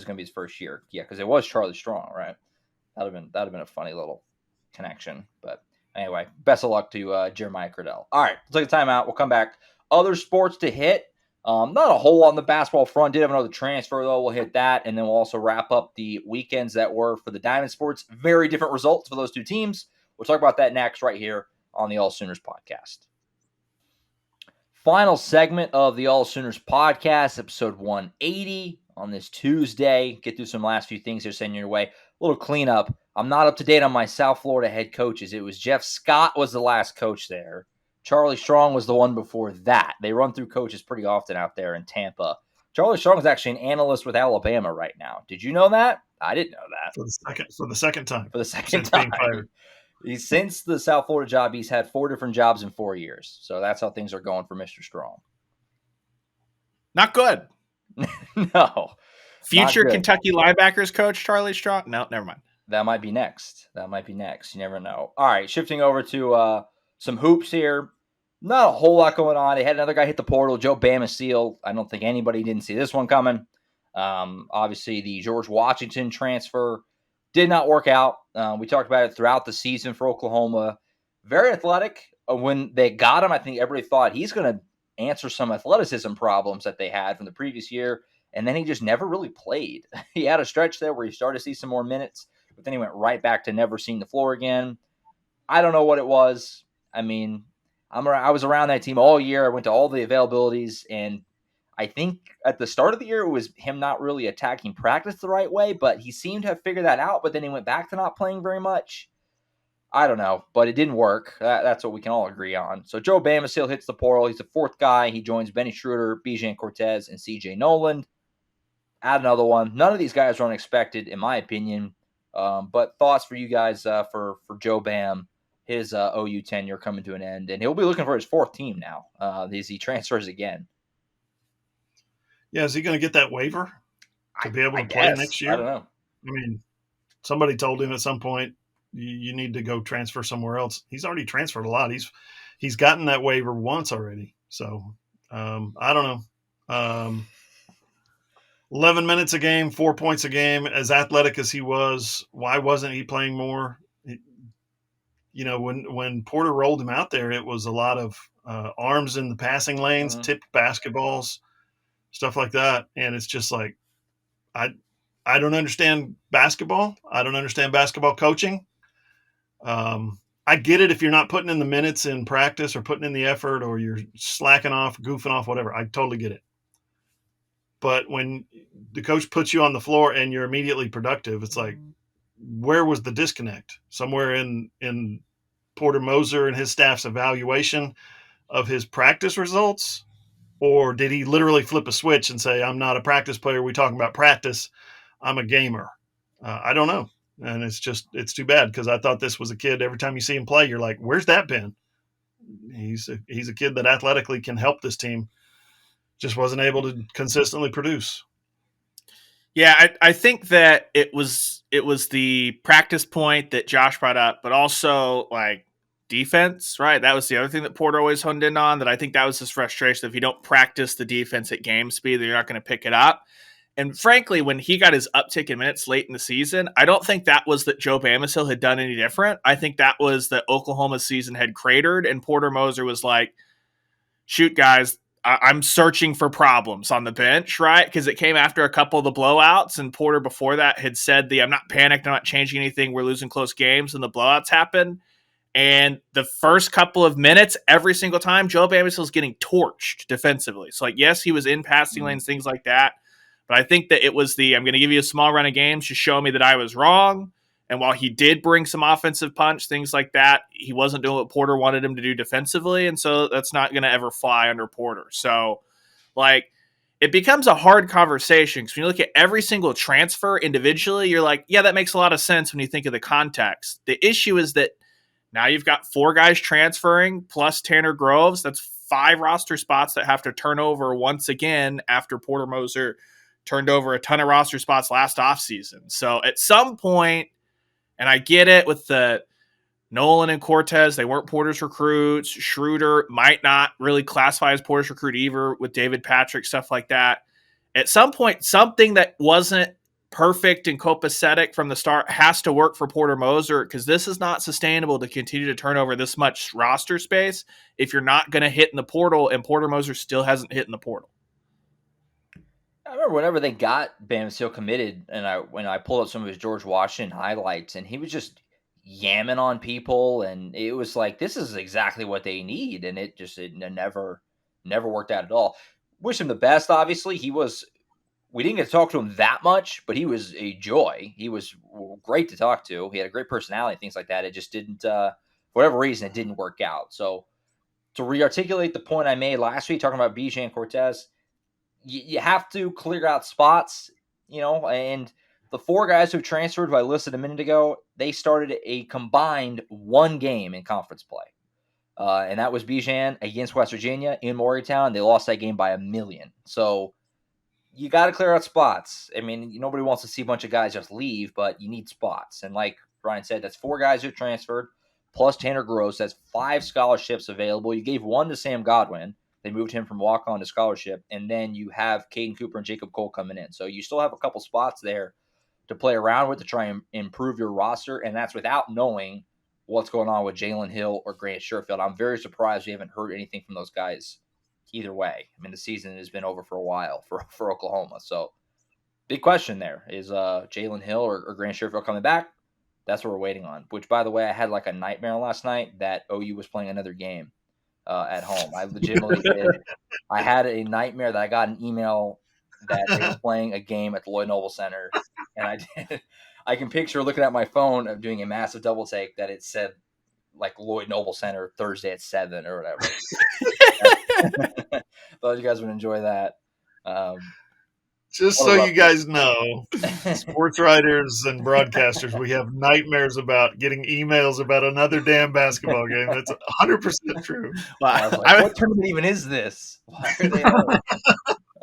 going to be his first year. Yeah, because it was Charlie Strong, right? That'd have been a funny little connection. But anyway, best of luck to Jeremiah Criddell. All right, let's take a timeout. We'll come back. Other sports to hit. Not a whole lot on the basketball front. Did have another transfer, though. We'll hit that, and then we'll also wrap up the weekends that were for the Diamond Sports. Very different results for those two teams. We'll talk about that next right here on the AllSooners Podcast. Final segment of the AllSooners Podcast, episode 180 on this Tuesday. Get through some last few things here sending your way. A little cleanup. I'm not up to date on my South Florida head coaches. It was Jeff Scott was the last coach there. Charlie Strong was the one before that. They run through coaches pretty often out there in Tampa. Charlie Strong is actually an analyst with Alabama right now. Did you know that? I didn't know that. For the second time. For the second time. Being fired. Since the South Florida job, he's had 4 different jobs in 4 years. So that's how things are going for Mr. Strong. Not good. No. Future Kentucky linebackers coach Charlie Strong? No, never mind. That might be next. You never know. All right, shifting over to some hoops here. Not a whole lot going on. They had another guy hit the portal, Joe Bamasiel. I don't think anybody didn't see this one coming. Obviously, the George Washington transfer did not work out. We talked about it throughout the season for Oklahoma. Very athletic. When they got him, I think everybody thought he's going to answer some athleticism problems that they had from the previous year, and then he just never really played. He had a stretch there where he started to see some more minutes, but then he went right back to never seeing the floor again. I don't know what it was. I mean, I was around that team all year. I went to all the availabilities, and I think at the start of the year, it was him not really attacking practice the right way, but he seemed to have figured that out, but then he went back to not playing very much. I don't know, but it didn't work. That's what we can all agree on. So Joe Bamasiel hits the portal. He's the 4th guy. He joins Benny Schroeder, Bijan Cortez, and CJ Noland. Add another one. None of these guys are unexpected, in my opinion. But thoughts for you guys for Joe Bam, his OU tenure coming to an end. And he'll be looking for his 4th team now as he transfers again. Yeah, is he going to get that waiver to be able to play next year? I don't know. I mean, somebody told him at some point, you need to go transfer somewhere else. He's already transferred a lot. He's gotten that waiver once already. So I don't know. 11 minutes a game, 4 points a game. As athletic as he was, why wasn't he playing more? When Porter rolled him out there, it was a lot of arms in the passing lanes, tipped basketballs, stuff like that. And it's just like, I don't understand basketball. I don't understand basketball coaching. I get it if you're not putting in the minutes in practice or putting in the effort or you're slacking off, goofing off, whatever. I totally get it. But when the coach puts you on the floor and you're immediately productive, it's like, where was the disconnect? Somewhere in Porter Moser and his staff's evaluation of his practice results? Or did he literally flip a switch and say, I'm not a practice player. We're talking about practice. I'm a gamer. I don't know. And it's too bad because I thought this was a kid. Every time you see him play, you're like, where's that been? He's a kid that athletically can help this team. Just wasn't able to consistently produce. Yeah, I think that it was the practice point that Josh brought up, but also like defense, right? That was the other thing that Porter always honed in on, that I think that was his frustration. If you don't practice the defense at game speed, then you're not going to pick it up. And frankly, when he got his uptick in minutes late in the season, I don't think that was that Joe Bamasiel had done any different. I think that was that Oklahoma's season had cratered and Porter Moser was like, shoot, guys, I'm searching for problems on the bench, right? Because it came after a couple of the blowouts, and Porter before that had said I'm not panicked, I'm not changing anything, we're losing close games, and the blowouts happened. And the first couple of minutes, every single time, Joe Bamasiel is getting torched defensively. So, like, yes, he was in passing lanes, things like that. But I think that it was I'm going to give you a small run of games to show me that I was wrong. And while he did bring some offensive punch, things like that, he wasn't doing what Porter wanted him to do defensively. And so that's not going to ever fly under Porter. So, like, it becomes a hard conversation because when you look at every single transfer individually, you're like, yeah, that makes a lot of sense when you think of the context. The issue is that now you've got 4 guys transferring plus Tanner Groves. That's 5 roster spots that have to turn over once again after Porter Moser turned over a ton of roster spots last offseason. So at some point, and I get it with the Nolan and Cortez, they weren't Porter's recruits. Schroeder might not really classify as Porter's recruit either with David Patrick, stuff like that. At some point, something that wasn't perfect and copacetic from the start has to work for Porter Moser because this is not sustainable to continue to turn over this much roster space if you're not going to hit in the portal, and Porter Moser still hasn't hit in the portal. I remember whenever they got Bamsteele committed, and when I pulled up some of his George Washington highlights, and he was just yamming on people, and it was like, this is exactly what they need, and it never worked out at all. Wish him the best. Obviously, we didn't get to talk to him that much, but he was a joy. He was great to talk to. He had a great personality, things like that. It just didn't, for whatever reason, it didn't work out. So to re-articulate the point I made last week, talking about Bijan Cortez, you have to clear out spots, and the 4 guys who transferred, who I listed a minute ago, they started a combined 1 game in conference play. And that was Bijan against West Virginia in Morgantown. They lost that game by 1 million. So you got to clear out spots. I mean, nobody wants to see a bunch of guys just leave, but you need spots. And like Ryan said, that's 4 guys who transferred, plus Tanner Gross. That's 5 scholarships available. You gave 1 to Sam Godwin. They moved him from walk-on to scholarship. And then you have Caden Cooper and Jacob Cole coming in. So you still have a couple spots there to play around with to try and improve your roster. And that's without knowing what's going on with Jalen Hill or Grant Sherfield. I'm very surprised we haven't heard anything from those guys either way. I mean, the season has been over for a while for Oklahoma. So big question there is Jalen Hill or Grant Sherfield coming back? That's what we're waiting on, which, by the way, I had like a nightmare last night that OU was playing another game at home. I legitimately did. I had a nightmare that I got an email that they were playing a game at the Lloyd Noble Center, and I can picture looking at my phone of doing a massive double take that it said like Lloyd Noble Center Thursday at 7 or whatever. Thought you guys would enjoy that. Just so you guys know, sports writers and broadcasters, we have nightmares about getting emails about another damn basketball game. That's 100% true. I was like, what tournament even is this? Why are they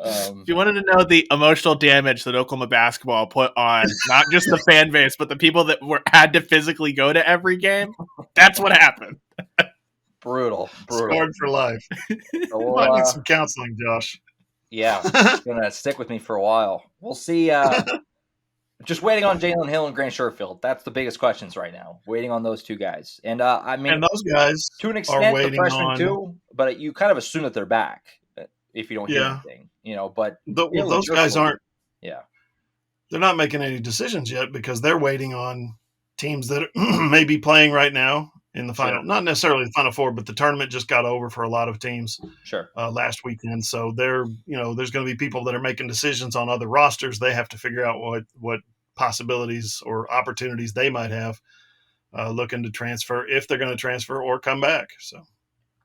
if you wanted to know the emotional damage that Oklahoma basketball put on not just the fan base, but the people that had to physically go to every game, that's what happened. Brutal. Scarred for life. So might need some counseling, Josh. Yeah, it's going to stick with me for a while. We'll see. Just waiting on Jalen Hill and Grant Sherfield. That's the biggest questions right now. Waiting on those 2 guys. And I mean, and those guys to an extent, the freshmen too, but you kind of assume that they're back if you don't hear anything, but those guys aren't. Yeah. They're not making any decisions yet because they're waiting on teams that may be playing right now in the final, not necessarily the Final Four, but the tournament just got over for a lot of teams last weekend. So there's going to be people that are making decisions on other rosters. They have to figure out what possibilities or opportunities they might have looking to transfer, if they're going to transfer or come back. So,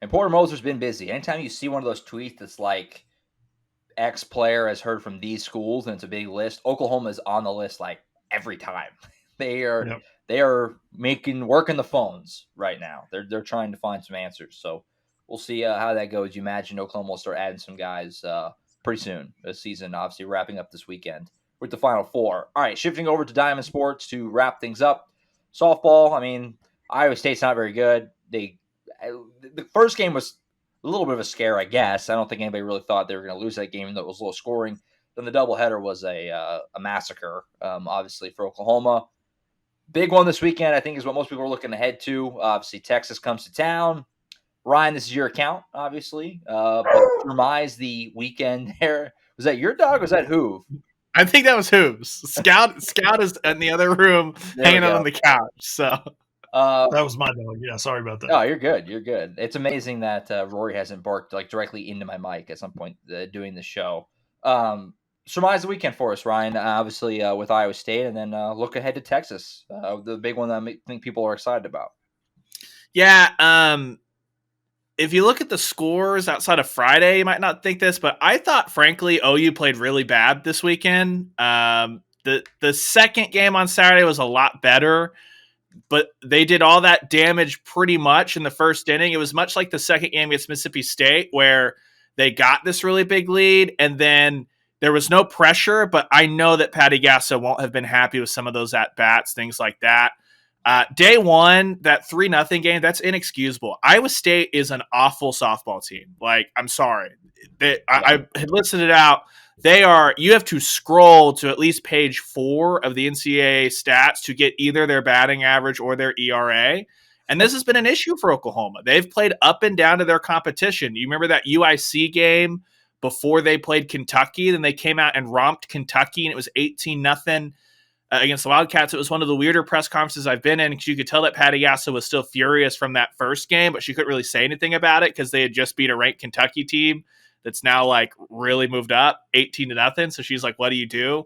and Porter Moser's been busy. Anytime you see one of those tweets that's like X player has heard from these schools and it's a big list, Oklahoma is on the list like every time. They are working the phones right now. They're trying to find some answers. So we'll see how that goes. You imagine Oklahoma will start adding some guys pretty soon. The season obviously wrapping up this weekend with the Final Four. All right, shifting over to Diamond Sports to wrap things up. Softball, I mean, Iowa State's not very good. The first game was a little bit of a scare, I guess. I don't think anybody really thought they were going to lose that game, even though it was low scoring. Then the doubleheader was a massacre, obviously, for Oklahoma. Big one this weekend, I think, is what most people are looking ahead to. Obviously, Texas comes to town. Ryan, this is your account, obviously. But surmise the weekend there. Was that your dog or was that Hoove? I think that was Hooves. Scout is in the other room hanging out on the couch. So that was my dog. Yeah, sorry about that. Oh, you're good. You're good. It's amazing that Rory hasn't barked like directly into my mic at some point doing the show. Surmise the weekend for us, Ryan, obviously with Iowa State, and then look ahead to Texas, the big one that I think people are excited about. Yeah, if you look at the scores outside of Friday, you might not think this, but I thought, frankly, OU played really bad this weekend. The second game on Saturday was a lot better, but they did all that damage pretty much in the first inning. It was much like the second game against Mississippi State, where they got this really big lead, and then there was no pressure, but I know that Patty Gasso won't have been happy with some of those at-bats, things like that. Day one, that 3-0 game, that's inexcusable. Iowa State is an awful softball team. Like, I'm sorry. I had listed it out. You have to scroll to at least page 4 of the NCAA stats to get either their batting average or their ERA. And this has been an issue for Oklahoma. They've played up and down to their competition. You remember that UIC game before they played Kentucky? Then they came out and romped Kentucky, and it was 18-0. Against the Wildcats. It was one of the weirder press conferences I've been in, because you could tell that Patty Gasso was still furious from that first game, but she couldn't really say anything about it because they had just beat a ranked Kentucky team that's now like really moved up 18-0. So she's like, what do you do?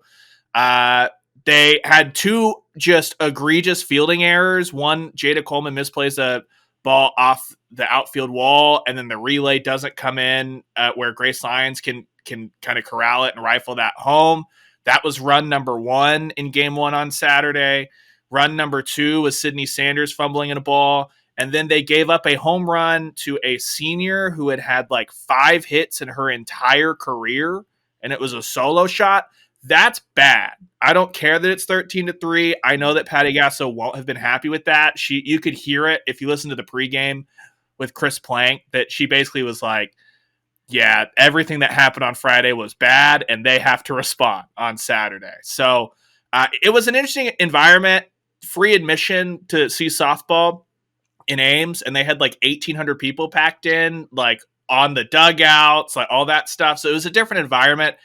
They had 2 just egregious fielding errors. One, Jada Coleman misplays a ball off the outfield wall, and then the relay doesn't come in where Grace Lyons can kind of corral it and rifle that home. That was run number 1 in game 1 on Saturday. Run number 2 was Sydney Sanders fumbling in a ball. And then they gave up a home run to a senior who had like 5 hits in her entire career, and it was a solo shot. That's bad. I don't care that it's 13-3. I know that Patty Gasso won't have been happy with that. You could hear it if you listen to the pregame with Chris Plank, that she basically was like, yeah, everything that happened on Friday was bad, and they have to respond on Saturday. So it was an interesting environment, free admission to see softball in Ames, and they had like 1,800 people packed in, like on the dugouts, like all that stuff. So it was a different environment.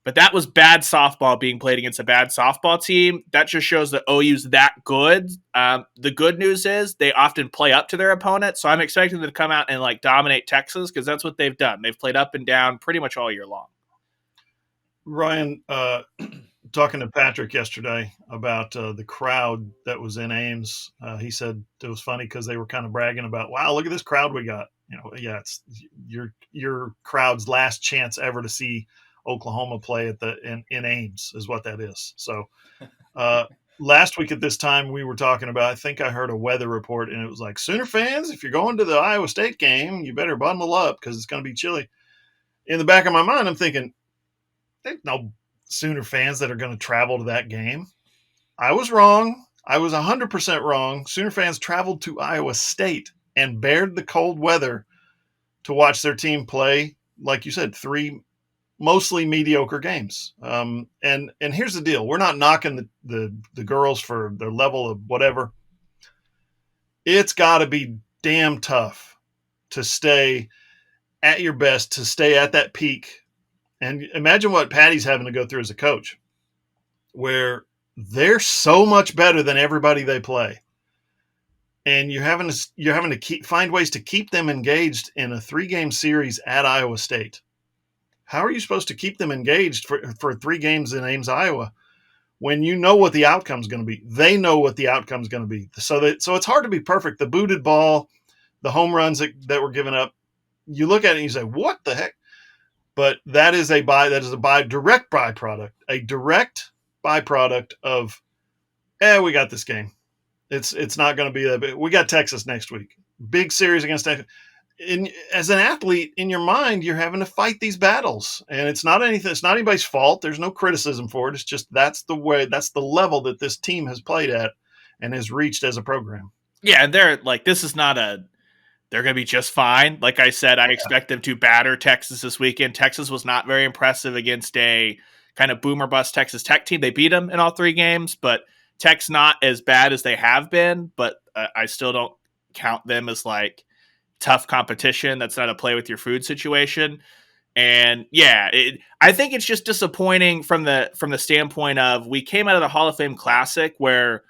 But that was bad softball being played against a bad softball team. That just shows that OU's that good. The good news is they often play up to their opponent. So I'm expecting them to come out and like dominate Texas, because that's what they've done. They've played up and down pretty much all year long. Ryan, talking to Patrick yesterday about the crowd that was in Ames, he said it was funny because they were kind of bragging about, wow, look at this crowd we got. Yeah, it's your crowd's last chance ever to see Oklahoma play in Ames is what that is. So last week at this time we were talking about, I think I heard a weather report, and it was like, Sooner fans, if you're going to the Iowa State game, you better bundle up because it's going to be chilly. In the back of my mind, I'm thinking, there's no Sooner fans that are going to travel to that game. I was wrong. I was 100% wrong. Sooner fans traveled to Iowa State and bared the cold weather to watch their team play, like you said, 3 mostly mediocre games. And here's the deal. We're not knocking the girls for their level of whatever. It's got to be damn tough to stay at your best, to stay at that peak. And imagine what Patty's having to go through as a coach, where they're so much better than everybody they play. And you're having to find ways to keep them engaged in a 3-game series at Iowa State. How are you supposed to keep them engaged for 3 games in Ames, Iowa, when you know what the outcome's going to be? They know what the outcome's going to be. So it's hard to be perfect. The booted ball, the home runs that were given up, you look at it and you say, what the heck? But that is a direct byproduct of, we got this game. It's not going to be that big. We got Texas next week. Big series against Texas. As an athlete, in your mind, you're having to fight these battles, and it's not anybody's fault. There's no criticism for it. It's just that's the level that this team has played at and has reached as a program. Yeah, and they're like, this is not they're going to be just fine. Like I said, I expect them to batter Texas this weekend. Texas was not very impressive against a kind of boomer bust Texas Tech team. They beat them in all 3 games, but Tech's not as bad as they have been, but I still don't count them as like tough competition. That's not a play with your food situation. And yeah, I think it's just disappointing from the standpoint of, we came out of the Hall of Fame Classic where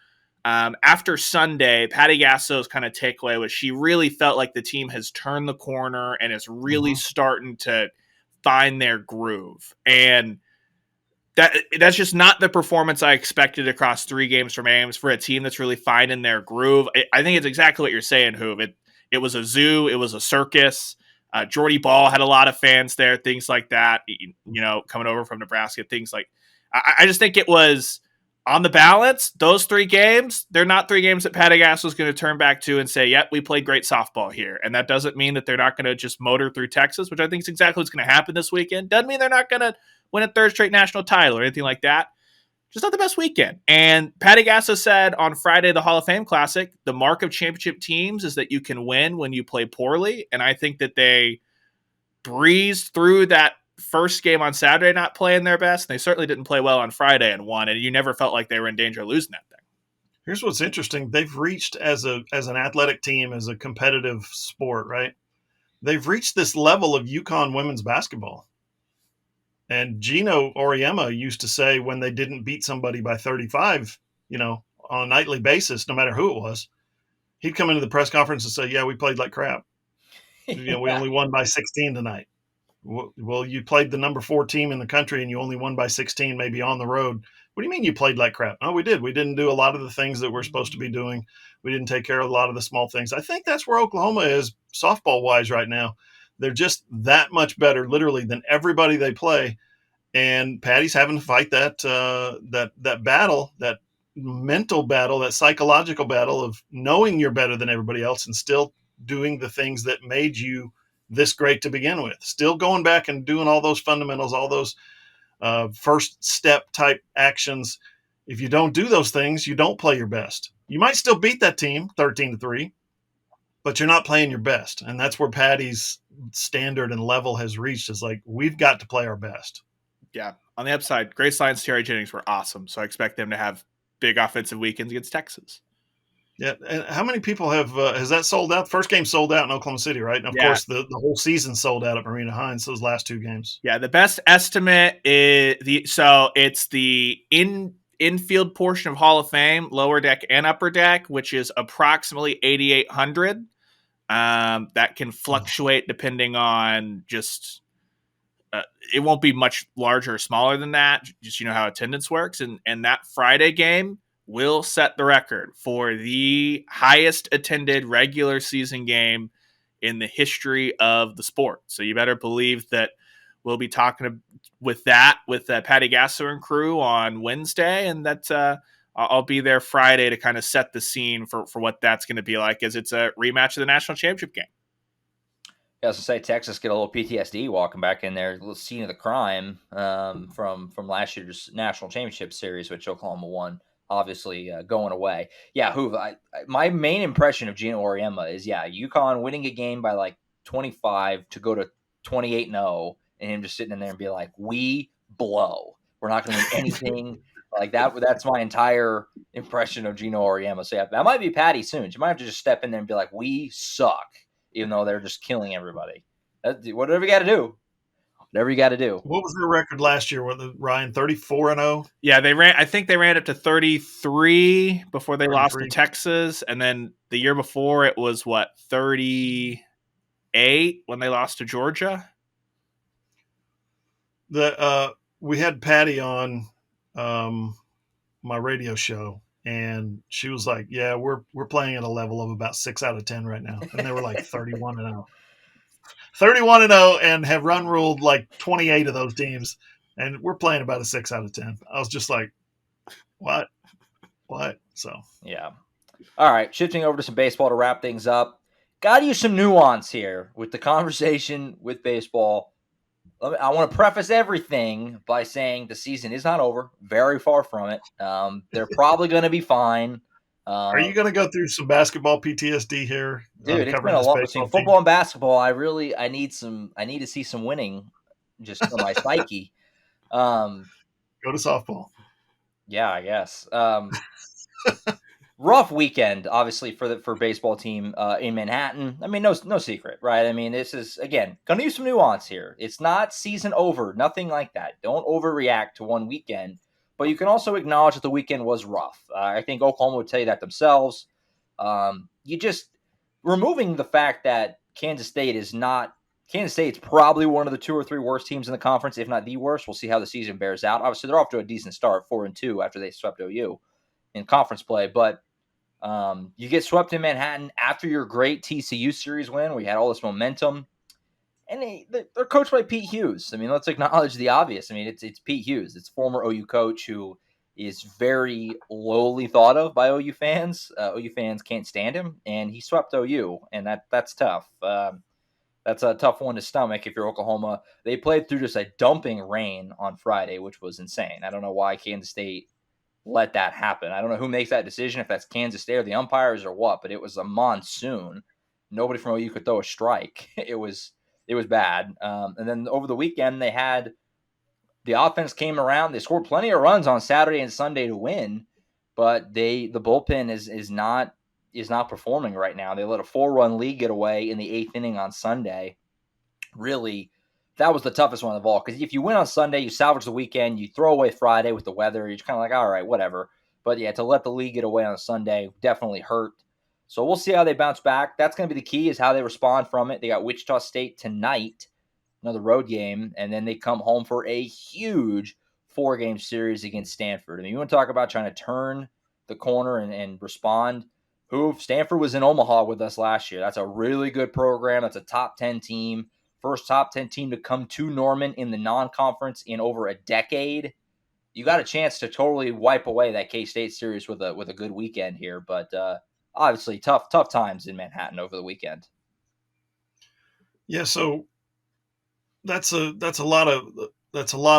after Sunday, Patty Gasso's kind of takeaway was she really felt like the team has turned the corner and is really starting to find their groove. And that's just not the performance I expected across 3 games from Ames for a team that's really finding their groove. I think it's exactly what you're saying, Hoove. it was a zoo, it was a circus. Jordy Ball had a lot of fans there, things like that. Coming over from Nebraska, things like. I just think it was. On the balance, those 3 games, they're not 3 games that Patty Gasso is going to turn back to and say, yep, we played great softball here. And that doesn't mean that they're not going to just motor through Texas, which I think is exactly what's going to happen this weekend. Doesn't mean they're not going to win a 3rd straight national title or anything like that. Just not the best weekend. And Patty Gasso said on Friday, the Hall of Fame Classic, the mark of championship teams is that you can win when you play poorly. And I think that they breezed through that first game on Saturday not playing their best. They certainly didn't play well on Friday and won, and you never felt like they were in danger of losing that thing. Here's what's interesting. They've reached as an athletic team, as a competitive sport, right? They've reached this level of UConn women's basketball. And Gino Auriemma used to say when they didn't beat somebody by 35, on a nightly basis, no matter who it was, he'd come into the press conference and say, yeah, we played like crap. We only won by 16 tonight. Well, you played the number 4 team in the country and you only won by 16, maybe on the road. What do you mean you played like crap? No, we did. We didn't do a lot of the things that we're supposed to be doing. We didn't take care of a lot of the small things. I think that's where Oklahoma is softball-wise right now. They're just that much better, literally, than everybody they play. And Patty's having to fight that battle, that mental battle, that psychological battle of knowing you're better than everybody else and still doing the things that made you this great to begin with, still going back and doing all those fundamentals, all those first step type actions. If you don't do those things, you don't play your best. You might still beat that team 13-3, but you're not playing your best. And that's where Patty's standard and level has reached, is like, we've got to play our best. Yeah. On the upside, Grace Lyons, Terry Jennings were awesome. So I expect them to have big offensive weekends against Texas. Yeah, and how many people has that sold out? First game sold out in Oklahoma City, right? And of course, the whole season sold out at Marina Hines. Those last 2 games. Yeah, the best estimate is it's the infield portion of Hall of Fame, lower deck and upper deck, which is approximately 8,800. That can fluctuate depending on just. It won't be much larger or smaller than that. Just how attendance works, and that Friday game will set the record for the highest attended regular season game in the history of the sport. So you better believe that we'll be talking with Patty Gasso and crew on Wednesday, and that I'll be there Friday to kind of set the scene for what that's going to be like, as it's a rematch of the national championship game. I was to say, Texas get a little PTSD walking back in there, a little scene of the crime from last year's national championship series, which Oklahoma won. Obviously, going away. Yeah, Hoover. My main impression of Gino Auriemma is, UConn winning a game by like 25 to go to 28-0, and him just sitting in there and be like, "We blow. We're not going to win anything." Like that. That's my entire impression of Gino Auriemma. So yeah, that might be Patty soon. She might have to just step in there and be like, "We suck," even though they're just killing everybody. Whatever you got to do. Whatever you got to do. What was their record last year? Ryan, 34-0? Yeah, I think they ran up to 33 before they lost to Texas. And then the year before it was 38 when they lost to Georgia? We had Patty on my radio show, and she was like, yeah, we're playing at a level of about 6 out of 10 right now. And they were like 31-0. 31-0 and have run ruled like 28 of those teams, and we're playing about a 6 out of 10. I was just like, what? So yeah. All right, shifting over to some baseball to wrap things up. Got to use some nuance here with the conversation with baseball. I want to preface everything by saying the season is not over. Very far from it. They're probably going to be fine. Are you going to go through some basketball PTSD here? Dude, it's been a lot between football and basketball. I need to see some winning just for my psyche. Go to softball. Yeah, I guess. Rough weekend, obviously, for baseball team in Manhattan. I mean, no secret, right? I mean, this is, again, going to use some nuance here. It's not season over, nothing like that. Don't overreact to one weekend. But you can also acknowledge that the weekend was rough. I think Oklahoma would tell you that themselves. You just removing the fact that Kansas State's probably one of the 2 or 3 worst teams in the conference, if not the worst. We'll see how the season bears out. Obviously, they're off to a decent start, 4-2 after they swept OU in conference play. But You get swept in Manhattan after your great TCU series win, where you had all this momentum. And they're coached by Pete Hughes. I mean, let's acknowledge the obvious. I mean, it's Pete Hughes. It's former OU coach who is very lowly thought of by OU fans. OU fans can't stand him, and he swept OU, and that's tough. That's a tough one to stomach if you're Oklahoma. They played through just a dumping rain on Friday, which was insane. I don't know why Kansas State let that happen. I don't know who makes that decision, if that's Kansas State or the umpires or what, but it was a monsoon. Nobody from OU could throw a strike. It was bad. And then over the weekend, the offense came around. They scored plenty of runs on Saturday and Sunday to win, but the bullpen is not performing right now. They let a 4-run lead get away in the 8th inning on Sunday. Really, that was the toughest one of all, because if you win on Sunday, you salvage the weekend, you throw away Friday with the weather, you're kind of like, all right, whatever. But yeah, to let the lead get away on Sunday definitely hurt. So we'll see how they bounce back. That's going to be the key, is how they respond from it. They got Wichita State tonight, another road game, and then they come home for a huge 4-game series against Stanford. I mean, you want to talk about trying to turn the corner and respond. Stanford was in Omaha with us last year. That's a really good program. That's a top 10 team. First top 10 team to come to Norman in the non-conference in over a decade. You got a chance to totally wipe away that K-State series with a good weekend here, but obviously tough times in Manhattan over the weekend. Yeah, so that's a lot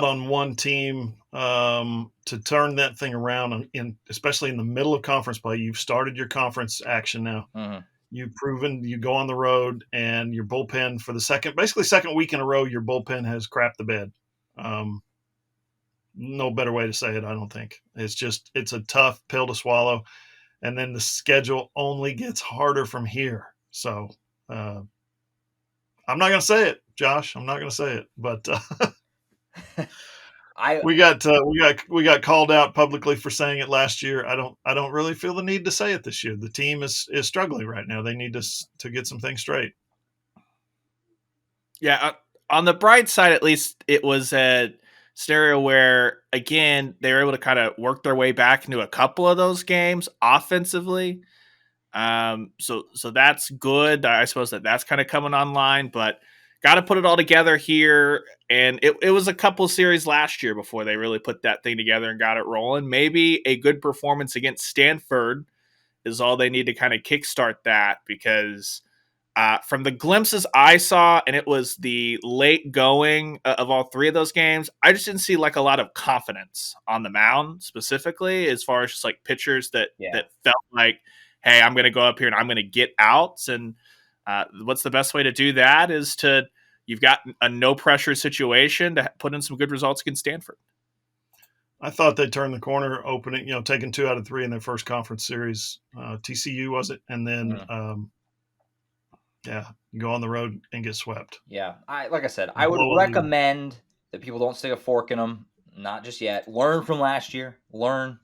on one team to turn that thing around, especially in the middle of conference play. You've started your conference action now. Mm-hmm. You've proven you go on the road, and your bullpen for the second week in a row, your bullpen has crapped the bed. No better way to say it, I don't think. It's a tough pill to swallow. And then the schedule only gets harder from here. So I'm not going to say it, Josh. I'm not going to say it, but we got called out publicly for saying it last year. I don't really feel the need to say it this year. The team is struggling right now. They need to get some things straight. Yeah, on the bright side, at least it was a scenario where, again, they were able to kind of work their way back into a couple of those games offensively. So that's good. I suppose that's kind of coming online, but got to put it all together here. And it was a couple series last year before they really put that thing together and got it rolling. Maybe a good performance against Stanford is all they need to kind of kickstart that, because from the glimpses I saw, and it was the late going of all three of those games, I just didn't see like a lot of confidence on the mound specifically, as far as just like pitchers that felt like, hey, I'm going to go up here and I'm going to get outs. And what's the best way to do that is you've got a no pressure situation to put in some good results against Stanford. I thought they turned the corner opening, taking 2 out of 3 in their first conference series. TCU was it? And then, go on the road and get swept. Yeah. Like I said, I would recommend that people don't stick a fork in them. Not just yet. Learn from last year. Learn.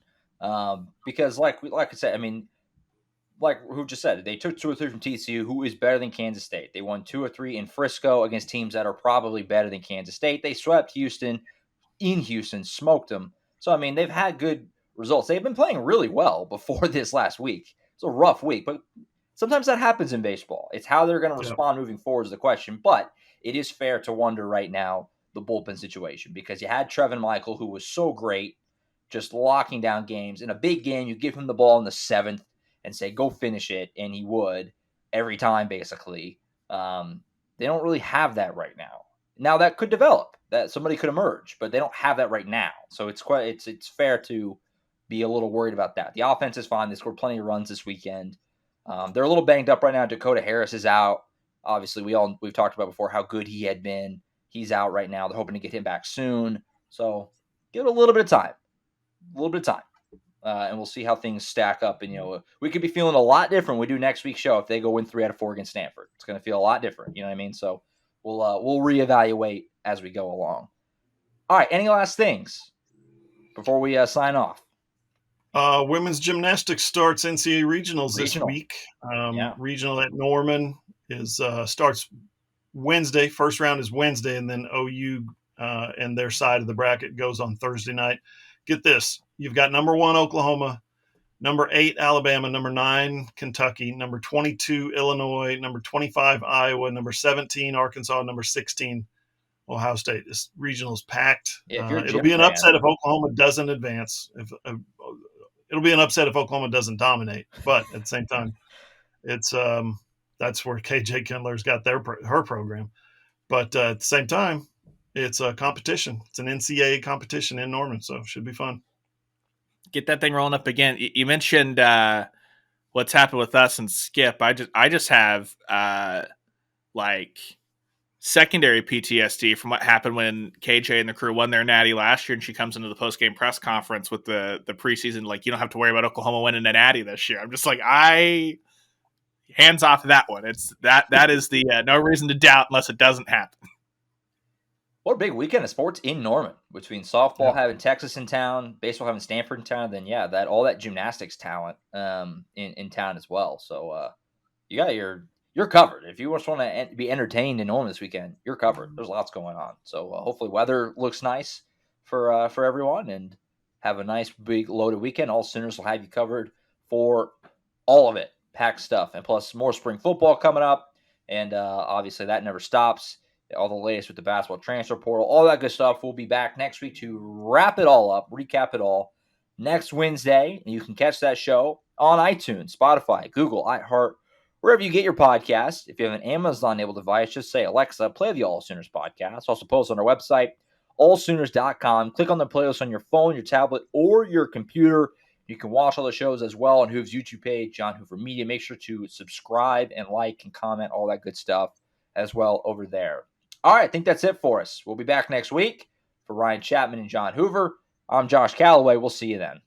Because like I said, I mean, like who just said it, they took 2 or 3 from TCU, who is better than Kansas State. They won 2 or 3 in Frisco against teams that are probably better than Kansas State. They swept Houston in Houston, smoked them. So, I mean, they've had good results. They've been playing really well before this last week. It's a rough week, but sometimes that happens in baseball. It's how they're going to respond moving forward is the question. But it is fair to wonder right now the bullpen situation, because you had Trevin Michael, who was so great, just locking down games. In a big game, you give him the ball in the 7th and say, go finish it, and he would every time, basically. They don't really have that right now. Now, that could develop. That somebody could emerge, but they don't have that right now. So it's fair to be a little worried about that. The offense is fine. They scored plenty of runs this weekend. They're a little banged up right now. Dakota Harris is out. Obviously, we've talked about before how good he had been. He's out right now. They're hoping to get him back soon. So give it a little bit of time. And we'll see how things stack up. And, we could be feeling a lot different when we do next week's show if they go win 3 out of 4 against Stanford. It's going to feel a lot different. You know what I mean? So we'll reevaluate as we go along. All right. Any last things before we sign off? Women's gymnastics starts NCAA regionals this week. Regional at Norman starts Wednesday. First round is Wednesday, and then OU and their side of the bracket goes on Thursday night. Get this. You've got number 1 Oklahoma, Number 8, Alabama. Number 9, Kentucky. Number 22, Illinois. Number 25, Iowa. Number 17, Arkansas. Number 16, Ohio State. This regional is packed. Yeah, if you're a It'll Jim be an fan. upset if Oklahoma doesn't advance. It'll be an upset if Oklahoma doesn't dominate. But at the same time, it's that's where KJ Kindler's got her program. But at the same time, it's a competition. It's an NCAA competition in Norman, so it should be fun. Get that thing rolling up again. You mentioned what's happened with us and Skip. I just have like secondary PTSD from what happened when KJ and the crew won their natty last year, and she comes into the post-game press conference with the preseason, like, you don't have to worry about Oklahoma winning a natty this year. I'm just like, hands off that one. It's that is the no reason to doubt unless it doesn't happen. What a big weekend of sports in Norman, between softball having Texas in town, baseball having Stanford in town, and then all that gymnastics talent in town as well. So you got you're covered. If you just want to be entertained in Norman this weekend, you're covered. There's lots going on. So hopefully weather looks nice for everyone, and have a nice big loaded weekend. AllSooners will have you covered for all of it, packed stuff, and plus more spring football coming up, and obviously that never stops. All the latest with the basketball transfer portal, all that good stuff. We'll be back next week to wrap it all up, recap it all next Wednesday. And you can catch that show on iTunes, Spotify, Google, iHeart, wherever you get your podcasts. If you have an Amazon-enabled device, just say, Alexa, play the AllSooners podcast. Also post on our website, allsooners.com. Click on the playlist on your phone, your tablet, or your computer. You can watch all the shows as well on Hoover's YouTube page, John Hoover Media. Make sure to subscribe and like and comment, all that good stuff as well over there. All right, I think that's it for us. We'll be back next week. For Ryan Chapman and John Hoover, I'm Josh Callaway. We'll see you then.